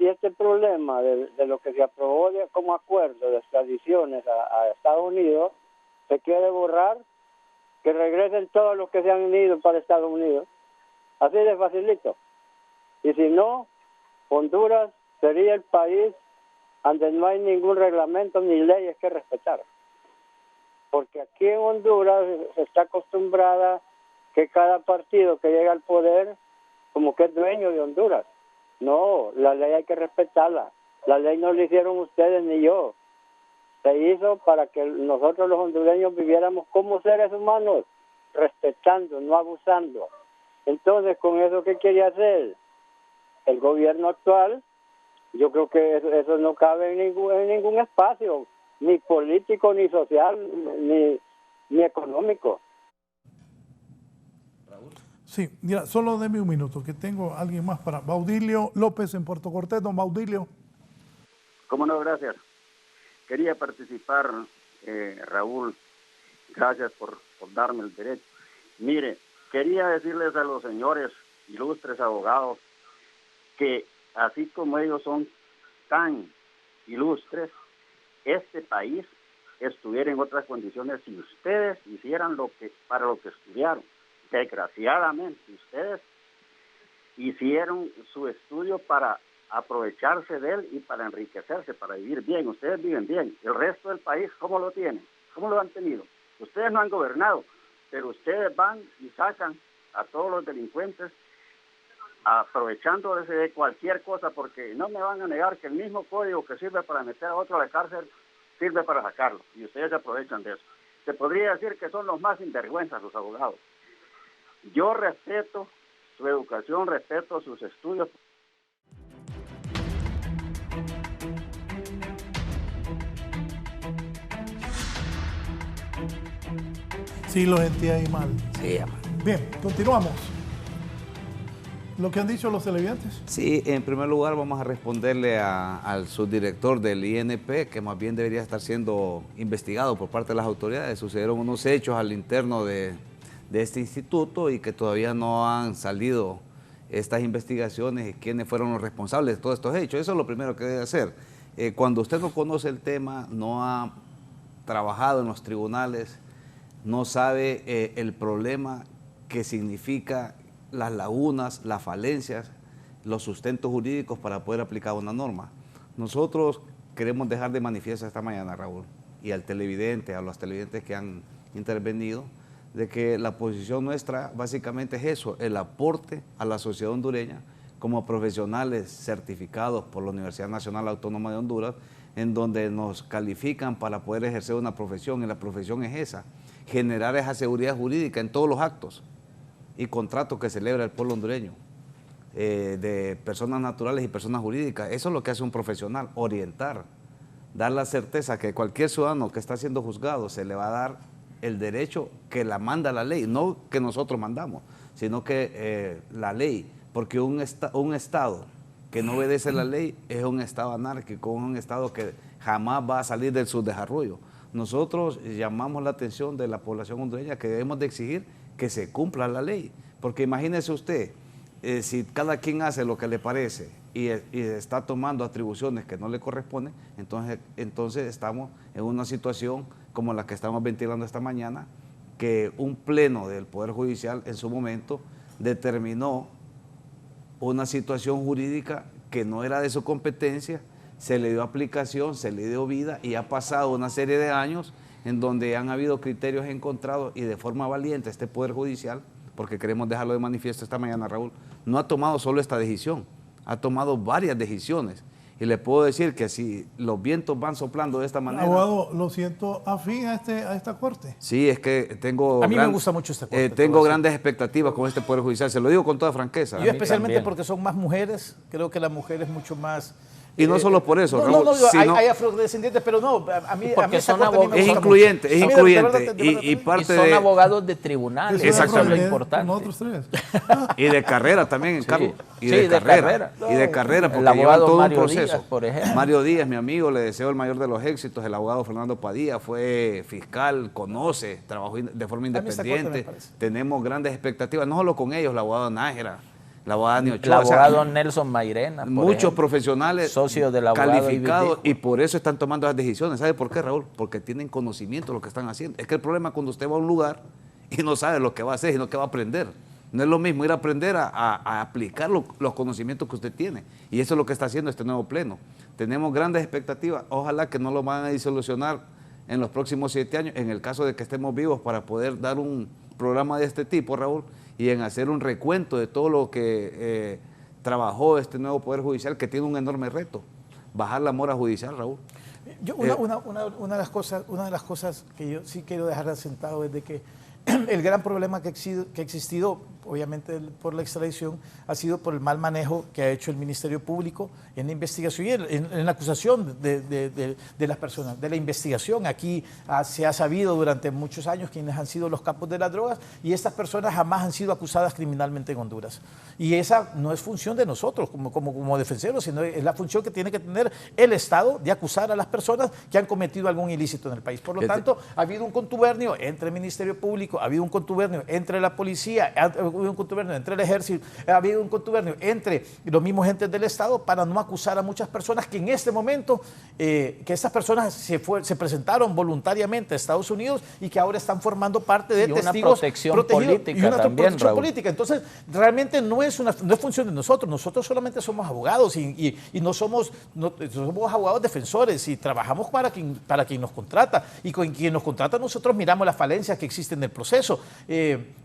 este problema de lo que se aprobó como acuerdo de extradiciones a Estados Unidos se quiere borrar, que regresen todos los que se han ido para Estados Unidos. Así de facilito. Y si no, Honduras sería el país donde no hay ningún reglamento ni leyes que respetar. Porque aquí en Honduras se está acostumbrada que cada partido que llega al poder como que es dueño de Honduras. No, la ley hay que respetarla. La ley no la hicieron ustedes ni yo. Se hizo para que nosotros los hondureños viviéramos como seres humanos, respetando, no abusando. Entonces, ¿con eso qué quiere hacer el gobierno actual? Yo creo que eso no cabe en ningún espacio, ni político, ni social, ni económico. Sí, mira, solo deme un minuto, que tengo a alguien más para Baudilio López en Puerto Cortés. Don Baudilio. Cómo no, gracias. Quería participar, Raúl, gracias por darme el derecho. Mire, quería decirles a los señores ilustres abogados que así como ellos son tan ilustres, este país estuviera en otras condiciones si ustedes hicieran para lo que estudiaron. Desgraciadamente, ustedes hicieron su estudio para aprovecharse de él y para enriquecerse, para vivir bien. Ustedes viven bien. El resto del país, ¿cómo lo tienen? ¿Cómo lo han tenido? Ustedes no han gobernado, pero ustedes van y sacan a todos los delincuentes aprovechándose de cualquier cosa, porque no me van a negar que el mismo código que sirve para meter a otro a la cárcel sirve para sacarlo, y ustedes se aprovechan de eso. Se podría decir que son los más sinvergüenzas los abogados. Yo respeto su educación, respeto sus estudios. Sí, lo sentí ahí mal. Sí, bien, continuamos. ¿Lo que han dicho los televidentes? Sí, en primer lugar vamos a responderle al subdirector del INP, que más bien debería estar siendo investigado por parte de las autoridades. Sucedieron unos hechos al interno de este instituto y que todavía no han salido estas investigaciones y quiénes fueron los responsables de todos estos hechos. Eso es lo primero que debe hacer. Cuando usted no conoce el tema, no ha trabajado en los tribunales, no sabe el problema que significa las lagunas, las falencias, los sustentos jurídicos para poder aplicar una norma. Nosotros queremos dejar de manifiesto esta mañana, Raúl, y al televidente, a los televidentes que han intervenido, de que la posición nuestra básicamente es eso, el aporte a la sociedad hondureña como profesionales certificados por la Universidad Nacional Autónoma de Honduras, en donde nos califican para poder ejercer una profesión, y la profesión es esa, generar esa seguridad jurídica en todos los actos y contratos que celebra el pueblo hondureño, de personas naturales y personas jurídicas. Eso es lo que hace un profesional, orientar, dar la certeza que cualquier ciudadano que está siendo juzgado se le va a dar el derecho que la manda la ley, no que nosotros mandamos, sino que la ley, porque un Estado que no obedece la ley es un Estado anárquico, un Estado que jamás va a salir del subdesarrollo. Nosotros llamamos la atención de la población hondureña que debemos de exigir que se cumpla la ley, porque imagínese usted, si cada quien hace lo que le parece y está tomando atribuciones que no le corresponden, entonces estamos en una situación como la que estamos ventilando esta mañana, que un pleno del Poder Judicial en su momento determinó una situación jurídica que no era de su competencia, se le dio aplicación, se le dio vida y ha pasado una serie de años en donde han habido criterios encontrados y de forma valiente este Poder Judicial, porque queremos dejarlo de manifiesto esta mañana, Raúl, no ha tomado solo esta decisión, ha tomado varias decisiones. Y le puedo decir que si los vientos van soplando de esta manera... Abogado, lo siento afín a esta corte. Sí, es que tengo... A mí me gusta mucho esta corte. Tengo grandes expectativas con este Poder Judicial, se lo digo con toda franqueza. Yo especialmente porque son más mujeres, creo que la mujer es mucho más... Y no solo por eso, Raúl, hay afrodescendientes, pero no, a mí son abogados. Es incluyente, es incluyente. Y parte son abogados de tribunales. Exactamente. Eso es lo importante. Nosotros tres. Y de carrera también, Carlos. Y de carrera. Y de carrera, porque el abogado todo Mario un proceso. Díaz, por ejemplo. Mario Díaz, mi amigo, le deseo el mayor de los éxitos. El abogado Fernando Padilla fue fiscal, conoce, trabajó de forma independiente. Tenemos grandes expectativas, no solo con ellos, la abogada Nájera, la abogada Niochoa, el abogado Nelson Mairena, muchos profesionales socios del calificados, y por eso están tomando las decisiones. ¿Sabe por qué, Raúl? Porque tienen conocimiento de lo que están haciendo. Es que el problema es cuando usted va a un lugar y no sabe lo que va a hacer, sino que va a aprender. No es lo mismo ir a aprender a aplicar los conocimientos que usted tiene. Y eso es lo que está haciendo este nuevo pleno. Tenemos grandes expectativas. Ojalá que no lo van a disolucionar en los próximos 7 años, en el caso de que estemos vivos para poder dar un programa de este tipo, Raúl, y en hacer un recuento de todo lo que trabajó este nuevo Poder Judicial, que tiene un enorme reto, bajar la mora judicial, Raúl. Una de las cosas que yo sí quiero dejar asentado es de que el gran problema que ha existido obviamente por la extradición, ha sido por el mal manejo que ha hecho el Ministerio Público en la investigación y en la acusación de las personas, de la investigación. Aquí se ha sabido durante muchos años quiénes han sido los capos de las drogas y estas personas jamás han sido acusadas criminalmente en Honduras. Y esa no es función de nosotros como defenseros, sino es la función que tiene que tener el Estado de acusar a las personas que han cometido algún ilícito en el país. Por lo tanto, ha habido un contubernio entre el Ministerio Público, ha habido un contubernio entre la policía, ha habido un contubernio entre el ejército, ha habido un contubernio entre los mismos entes del Estado para no acusar a muchas personas que en este momento, que estas personas se presentaron voluntariamente a Estados Unidos y que ahora están formando parte de testigos una protección política y una también, protección Raúl. política. Entonces, realmente no es función de nosotros solamente somos abogados y no somos abogados defensores y trabajamos para quien nos contrata y con quien nos contrata nosotros miramos las falencias que existen en el proceso.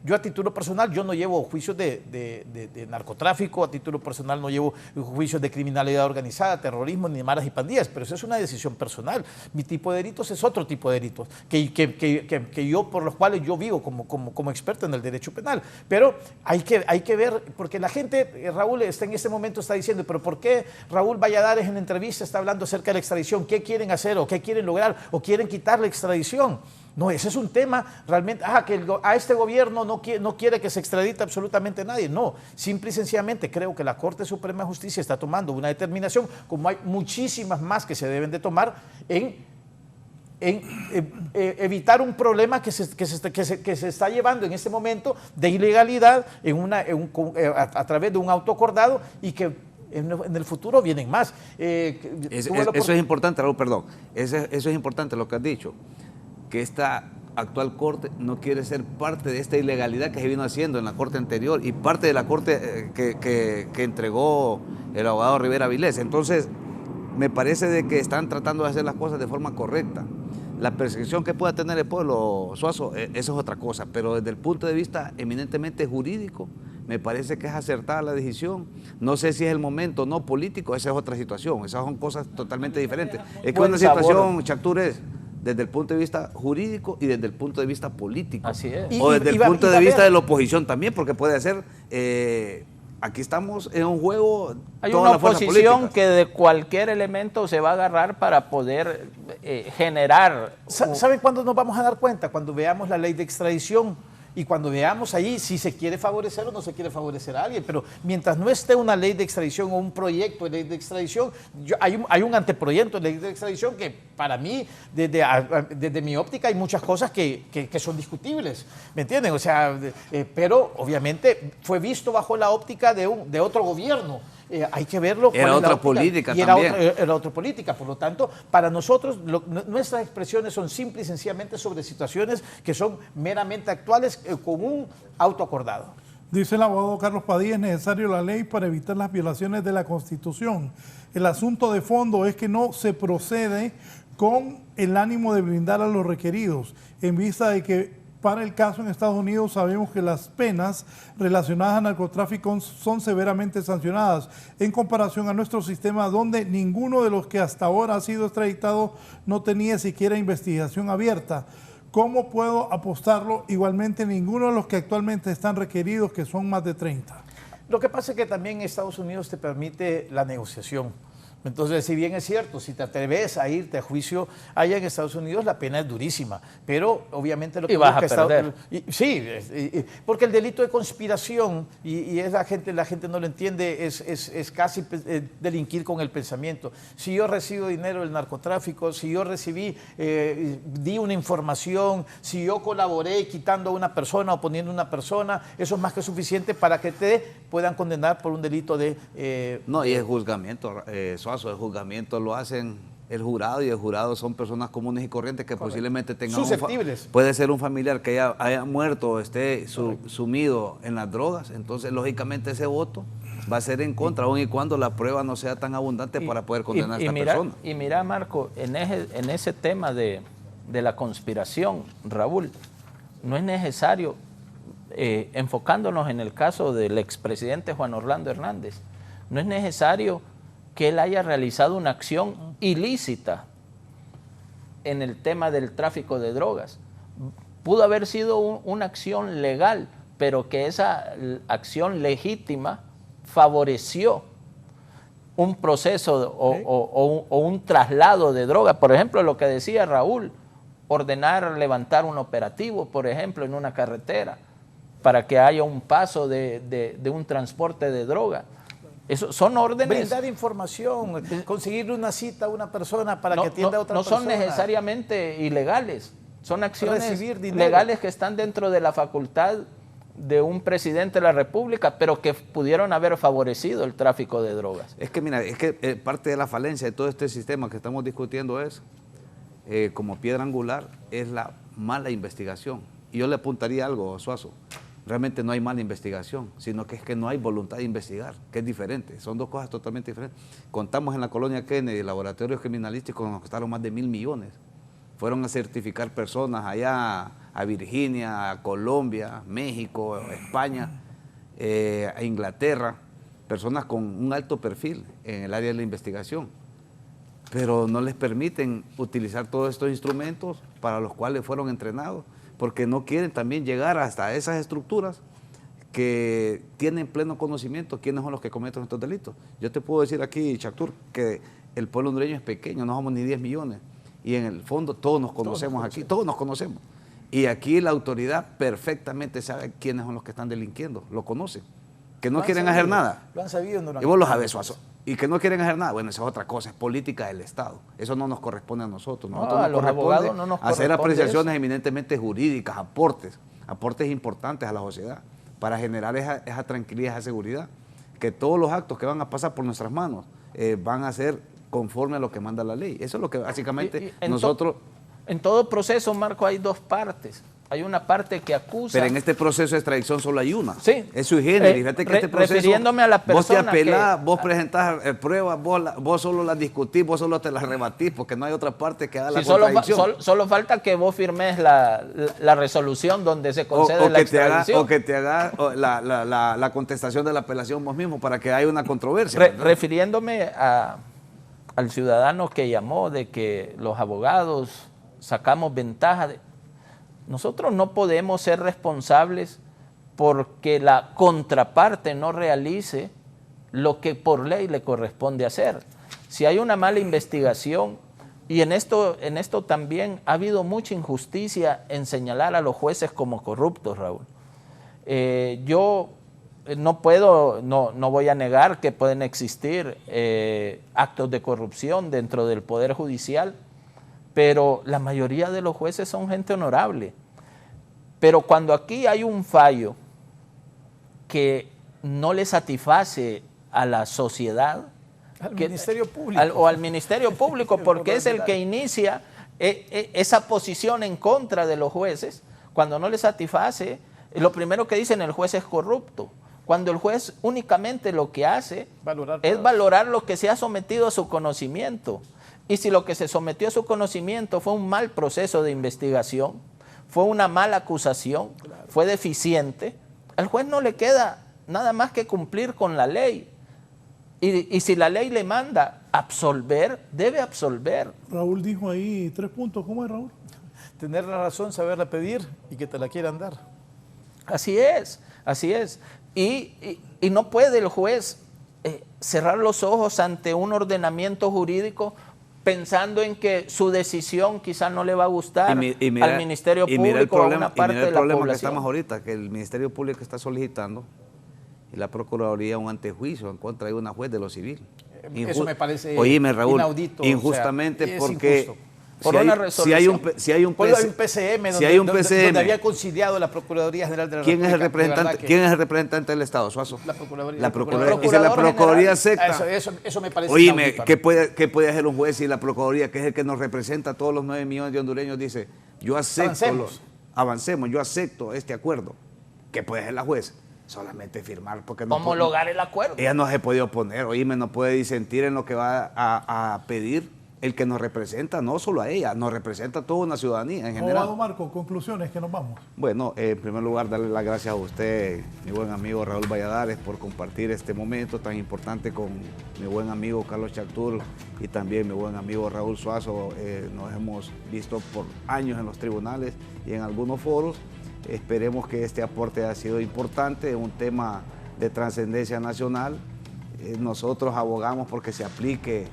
Yo a título personal, yo no llevo juicios de narcotráfico, a título personal no llevo juicios de criminalidad organizada, terrorismo, ni maras y pandillas, pero eso es una decisión personal. Mi tipo de delitos es otro tipo de delitos que yo, por los cuales yo vivo como experto en el derecho penal. Pero hay que ver, porque la gente, Raúl, en este momento está diciendo, pero ¿por qué Raúl Valladares en entrevista está hablando acerca de la extradición? ¿Qué quieren hacer o qué quieren lograr o quieren quitar la extradición? No, ese es un tema realmente, que a este gobierno no quiere que se extradite absolutamente nadie. No, simple y sencillamente creo que la Corte Suprema de Justicia está tomando una determinación, como hay muchísimas más que se deben de tomar, en evitar un problema que se está llevando en este momento de ilegalidad a través de un auto acordado y que en el futuro vienen más. Eso es importante, Raúl, perdón. Eso es importante lo que has dicho, que esta actual Corte no quiere ser parte de esta ilegalidad que se vino haciendo en la Corte anterior y parte de la Corte que entregó el abogado Rivera Vilés. Entonces, me parece de que están tratando de hacer las cosas de forma correcta. La percepción que pueda tener el pueblo, Suazo, eso es otra cosa, pero desde el punto de vista eminentemente jurídico, me parece que es acertada la decisión. No sé si es el momento no político, esa es otra situación, esas son cosas totalmente diferentes. Es que una situación, Chactur, es desde el punto de vista jurídico y desde el punto de vista político. Así es. O desde el punto de vista de la oposición también, porque puede ser... aquí estamos en un juego. Hay una oposición que de cualquier elemento se va a agarrar para poder generar. ¿Saben cuándo nos vamos a dar cuenta? Cuando veamos la ley de extradición y cuando veamos ahí si se quiere favorecer o no se quiere favorecer a alguien. Pero mientras no esté una ley de extradición o un proyecto de ley de extradición, hay un anteproyecto de ley de extradición que para mí, desde mi óptica, hay muchas cosas que son discutibles, ¿me entienden? O sea, pero obviamente fue visto bajo la óptica de otro gobierno. Hay que verlo. Era otra política también. Era otra política, por lo tanto, para nosotros nuestras expresiones son simple y sencillamente sobre situaciones que son meramente actuales con un auto acordado. Dice el abogado Carlos Padilla, es necesario la ley para evitar las violaciones de la Constitución. El asunto de fondo es que no se procede con el ánimo de brindar a los requeridos, en vista de que para el caso en Estados Unidos sabemos que las penas relacionadas al narcotráfico son severamente sancionadas en comparación a nuestro sistema, donde ninguno de los que hasta ahora ha sido extraditado no tenía siquiera investigación abierta. ¿Cómo puedo apostarlo? Igualmente ninguno de los que actualmente están requeridos, que son más de 30. Lo que pasa es que también en Estados Unidos te permite la negociación. Entonces, si bien es cierto, si te atreves a irte a juicio allá en Estados Unidos, la pena es durísima, pero obviamente lo que vas a perder. Sí, porque el delito de conspiración, y la gente no lo entiende, es casi delinquir con el pensamiento. Si yo recibo dinero del narcotráfico, si yo di una información, si yo colaboré quitando a una persona o poniendo a una persona, eso es más que suficiente para que te puedan condenar por un delito de... No, y el juzgamiento, el juzgamiento lo hacen el jurado y el jurado son personas comunes y corrientes que posiblemente tengan susceptibles. Puede ser un familiar que haya muerto o esté sumido en las drogas, entonces lógicamente ese voto va a ser en contra, aun y cuando la prueba no sea tan abundante para poder condenar a esta persona. Y mira, Marco, en ese tema de la conspiración, Raúl, no es necesario, enfocándonos en el caso del expresidente Juan Orlando Hernández, no es necesario que él haya realizado una acción ilícita en el tema del tráfico de drogas. Pudo haber sido una acción legal, pero que esa acción legítima favoreció un proceso o un traslado de droga. Por ejemplo, lo que decía Raúl, ordenar levantar un operativo, por ejemplo, en una carretera, para que haya un paso de un transporte de droga. Eso son órdenes. Brindar información, conseguirle una cita a una persona para que atienda a otra persona. No son necesariamente ilegales, son acciones dinero legales que están dentro de la facultad de un presidente de la República, pero que pudieron haber favorecido el tráfico de drogas. Es que mira, es que parte de la falencia de todo este sistema que estamos discutiendo es, como piedra angular, es la mala investigación. Y yo le apuntaría algo, Suazo. Realmente no hay mala investigación, sino que es que no hay voluntad de investigar, que es diferente. Son dos cosas totalmente diferentes. Contamos en la colonia Kennedy, laboratorios criminalísticos nos costaron más de 1.000 millones. Fueron a certificar personas allá a Virginia, a Colombia, México, España, a Inglaterra, personas con un alto perfil en el área de la investigación. Pero no les permiten utilizar todos estos instrumentos para los cuales fueron entrenados, porque no quieren también llegar hasta esas estructuras que tienen pleno conocimiento quiénes son los que cometen estos delitos. Yo te puedo decir aquí, Chactur, que el pueblo hondureño es pequeño, no somos ni 10 millones, y en el fondo todos nos conocemos aquí, todos nos conocemos. Y aquí la autoridad perfectamente sabe quiénes son los que están delinquiendo, lo conocen, que no quieren hacer nada. Lo han sabido. Y vos lo sabés, Suazo. Y que no quieren hacer nada, bueno, esa es otra cosa, es política del Estado. Eso no nos corresponde a nosotros. Nosotros a nos los corresponde abogados no nos hacer corresponde apreciaciones eso. eminentemente jurídicas, aportes importantes a la sociedad, para generar esa tranquilidad, esa seguridad, que todos los actos que van a pasar por nuestras manos van a ser conforme a lo que manda la ley. Eso es lo que básicamente nosotros... En todo proceso, Marco, hay dos partes. Hay una parte que acusa... Pero en este proceso de extradición solo hay una. Sí. Es sui generis. Fíjate que este proceso... Refiriéndome a la persona vos te apelás, que... vos presentás pruebas, vos solo las discutís, vos solo te las rebatís, porque no hay otra parte que haga la contradicción. Solo falta que vos firmes la resolución donde se concede la extradición. O que te haga la contestación de la apelación vos mismo, para que haya una controversia. Refiriéndome al ciudadano que llamó de que los abogados sacamos ventaja de... Nosotros no podemos ser responsables porque la contraparte no realice lo que por ley le corresponde hacer. Si hay una mala investigación, y en esto también ha habido mucha injusticia en señalar a los jueces como corruptos, Raúl. Yo no voy a negar que pueden existir actos de corrupción dentro del Poder Judicial, pero la mayoría de los jueces son gente honorable. Pero cuando aquí hay un fallo que no le satisface a la sociedad, al Ministerio Público. O al Ministerio Público, porque es el que inicia esa posición en contra de los jueces, cuando no le satisface, lo primero que dicen, el juez es corrupto. Cuando el juez únicamente lo que hace es valorar lo que se ha sometido a su conocimiento. Y si lo que se sometió a su conocimiento fue un mal proceso de investigación, fue una mala acusación, fue deficiente, al juez no le queda nada más que cumplir con la ley. Y si la ley le manda absolver, debe absolver. Raúl dijo ahí 3 puntos. ¿Cómo es, Raúl? Tener la razón, saberla pedir y que te la quieran dar. Así es, así es. Y no puede el juez cerrar los ojos ante un ordenamiento jurídico pensando en que su decisión quizás no le va a gustar al Ministerio Público o a una parte de la población. Y mira el problema que estamos ahorita, que el Ministerio Público está solicitando y la Procuraduría un antejuicio en contra de una juez de lo civil. Eso me parece inaudito, injustamente, o sea, porque... Injusto. Por una resolución. Si hay un PCM donde había conciliado la Procuraduría General de la República. ¿Quién es el representante del Estado, Suazo? La Procuraduría. La Procuraduría. Y si la Procuraduría acepta. Eso me parece. Oíme, ¿qué puede hacer un juez si la Procuraduría, que es el que nos representa a todos los 9 millones de hondureños, dice, yo acepto, avancemos, yo acepto este acuerdo? ¿Qué puede hacer la juez? Solamente firmar, porque no homologar el acuerdo. Ella no se puede oponer, oíme, no puede disentir en lo que va a pedir el que nos representa, no solo a ella, nos representa a toda una ciudadanía en general. Abogado Marco, conclusiones, que nos vamos. Bueno, en primer lugar, darle las gracias a usted, mi buen amigo Raúl Valladares, por compartir este momento tan importante con mi buen amigo Carlos Chactur y también mi buen amigo Raúl Suazo. Nos hemos visto por años en los tribunales y en algunos foros, Esperemos que este aporte haya sido importante, un tema de trascendencia nacional. Nosotros abogamos porque se aplique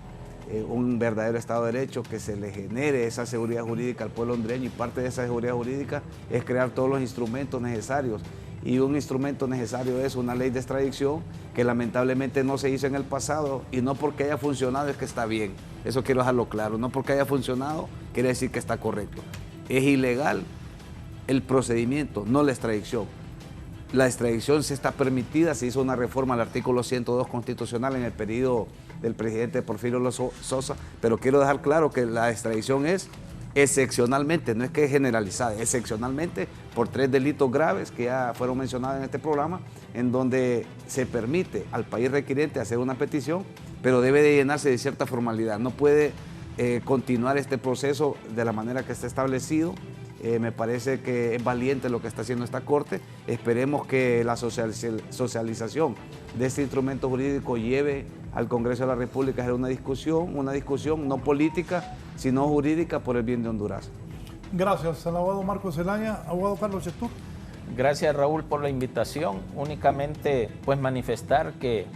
un verdadero Estado de Derecho, que se le genere esa seguridad jurídica al pueblo hondureño, y parte de esa seguridad jurídica es crear todos los instrumentos necesarios. Y un instrumento necesario es una ley de extradición que lamentablemente no se hizo en el pasado, y no porque haya funcionado es que está bien. Eso quiero dejarlo claro, no porque haya funcionado quiere decir que está correcto. Es ilegal el procedimiento, no la extradición. La extradición sí está permitida, se hizo una reforma al artículo 102 constitucional en el periodo del presidente Porfirio Sosa, pero quiero dejar claro que la extradición es excepcionalmente, no es que es generalizada, excepcionalmente por 3 delitos graves que ya fueron mencionados en este programa, en donde se permite al país requiriente hacer una petición, pero debe de llenarse de cierta formalidad. No puede continuar este proceso de la manera que está establecido. Me parece que es valiente lo que está haciendo esta Corte. Esperemos que la socialización de este instrumento jurídico lleve al Congreso de la República a hacer una discusión no política, sino jurídica por el bien de Honduras. Gracias al abogado Marcos Zelaya. Abogado Carlos Chactur. Gracias, Raúl, por la invitación. Únicamente pues manifestar que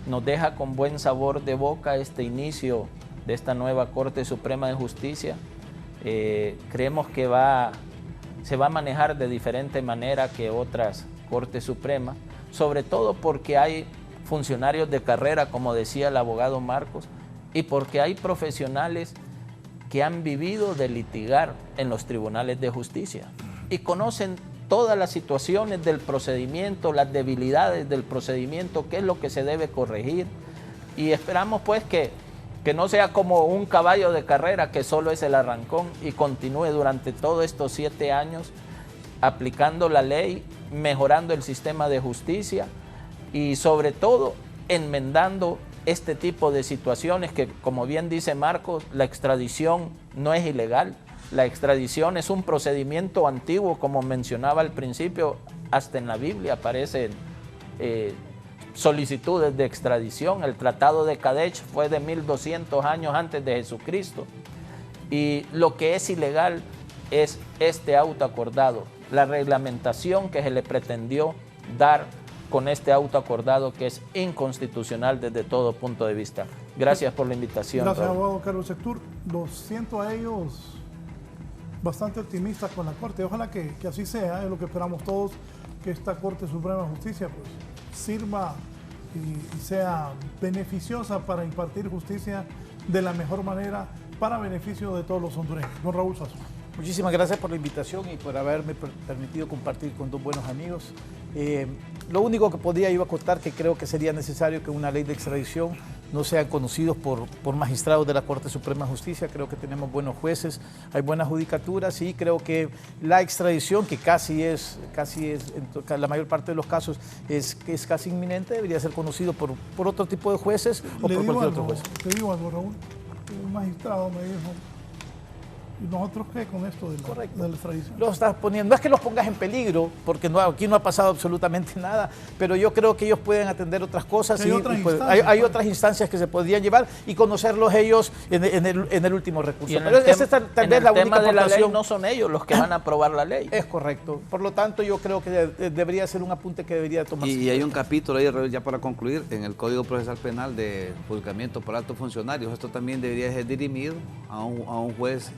nos deja con buen sabor de boca este inicio de esta nueva Corte Suprema de Justicia. Creemos que se va a manejar de diferente manera que otras Cortes Supremas, sobre todo porque hay funcionarios de carrera, como decía el abogado Marcos, y porque hay profesionales que han vivido de litigar en los tribunales de justicia y conocen todas las situaciones del procedimiento, las debilidades del procedimiento, qué es lo que se debe corregir, y esperamos pues que no sea como un caballo de carrera que solo es el arrancón, y continúe durante todos estos 7 años aplicando la ley, mejorando el sistema de justicia y sobre todo enmendando este tipo de situaciones que, como bien dice Marcos, la extradición no es ilegal. La extradición es un procedimiento antiguo, como mencionaba al principio, hasta en la Biblia aparecen solicitudes de extradición. El Tratado de Kadesh fue de 1200 años antes de Jesucristo. Y lo que es ilegal es este auto acordado, la reglamentación que se le pretendió dar con este auto acordado, que es inconstitucional desde todo punto de vista. Gracias por la invitación. Gracias, abogado Carlos Chactur. Los siento a ellos bastante optimistas con la Corte. Ojalá que así sea, es lo que esperamos todos, que esta Corte Suprema de Justicia pues sirva y sea beneficiosa para impartir justicia de la mejor manera para beneficio de todos los hondureños. Don Raúl Suazo. Muchísimas gracias por la invitación y por haberme permitido compartir con 2 buenos amigos. Lo único que podría yo acotar, que creo que sería necesario que una ley de extradición no sean conocidos por magistrados de la Corte Suprema de Justicia. Creo que tenemos buenos jueces, hay buenas judicaturas, y creo que la extradición, que casi es en la mayor parte de los casos es casi inminente, debería ser conocido por otro tipo de jueces o por cualquier otro juez. Te digo algo, Raúl, un magistrado me dijo: ¿y nosotros qué con esto de la extradición? Los estás poniendo, no es que los pongas en peligro, porque aquí no ha pasado absolutamente nada, pero yo creo que ellos pueden atender otras cosas. Hay otras instancias que se podrían llevar y conocerlos ellos en el último recurso. Pero tal vez la única de la ley no son ellos los que van a aprobar la ley. Es correcto. Por lo tanto, yo creo que debería ser un apunte que debería tomarse. Y hay un capítulo ahí, ya para concluir, en el Código Procesal Penal de juzgamiento por altos funcionarios. Esto también debería ser dirimido a un juez,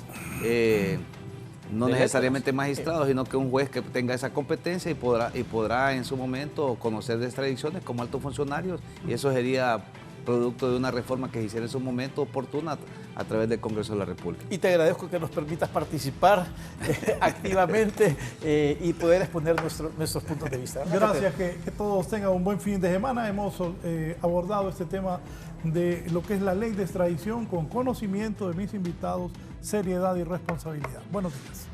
no necesariamente magistrado, sino que un juez que tenga esa competencia y podrá en su momento conocer de extradiciones como altos funcionarios, y eso sería producto de una reforma que se hiciera en su momento oportuna a través del Congreso de la República. Y te agradezco que nos permitas participar activamente y poder exponer nuestros puntos de vista. Gracias, que todos tengan un buen fin de semana. Hemos abordado este tema de lo que es la ley de extradición con conocimiento de mis invitados, seriedad y responsabilidad. Buenos días.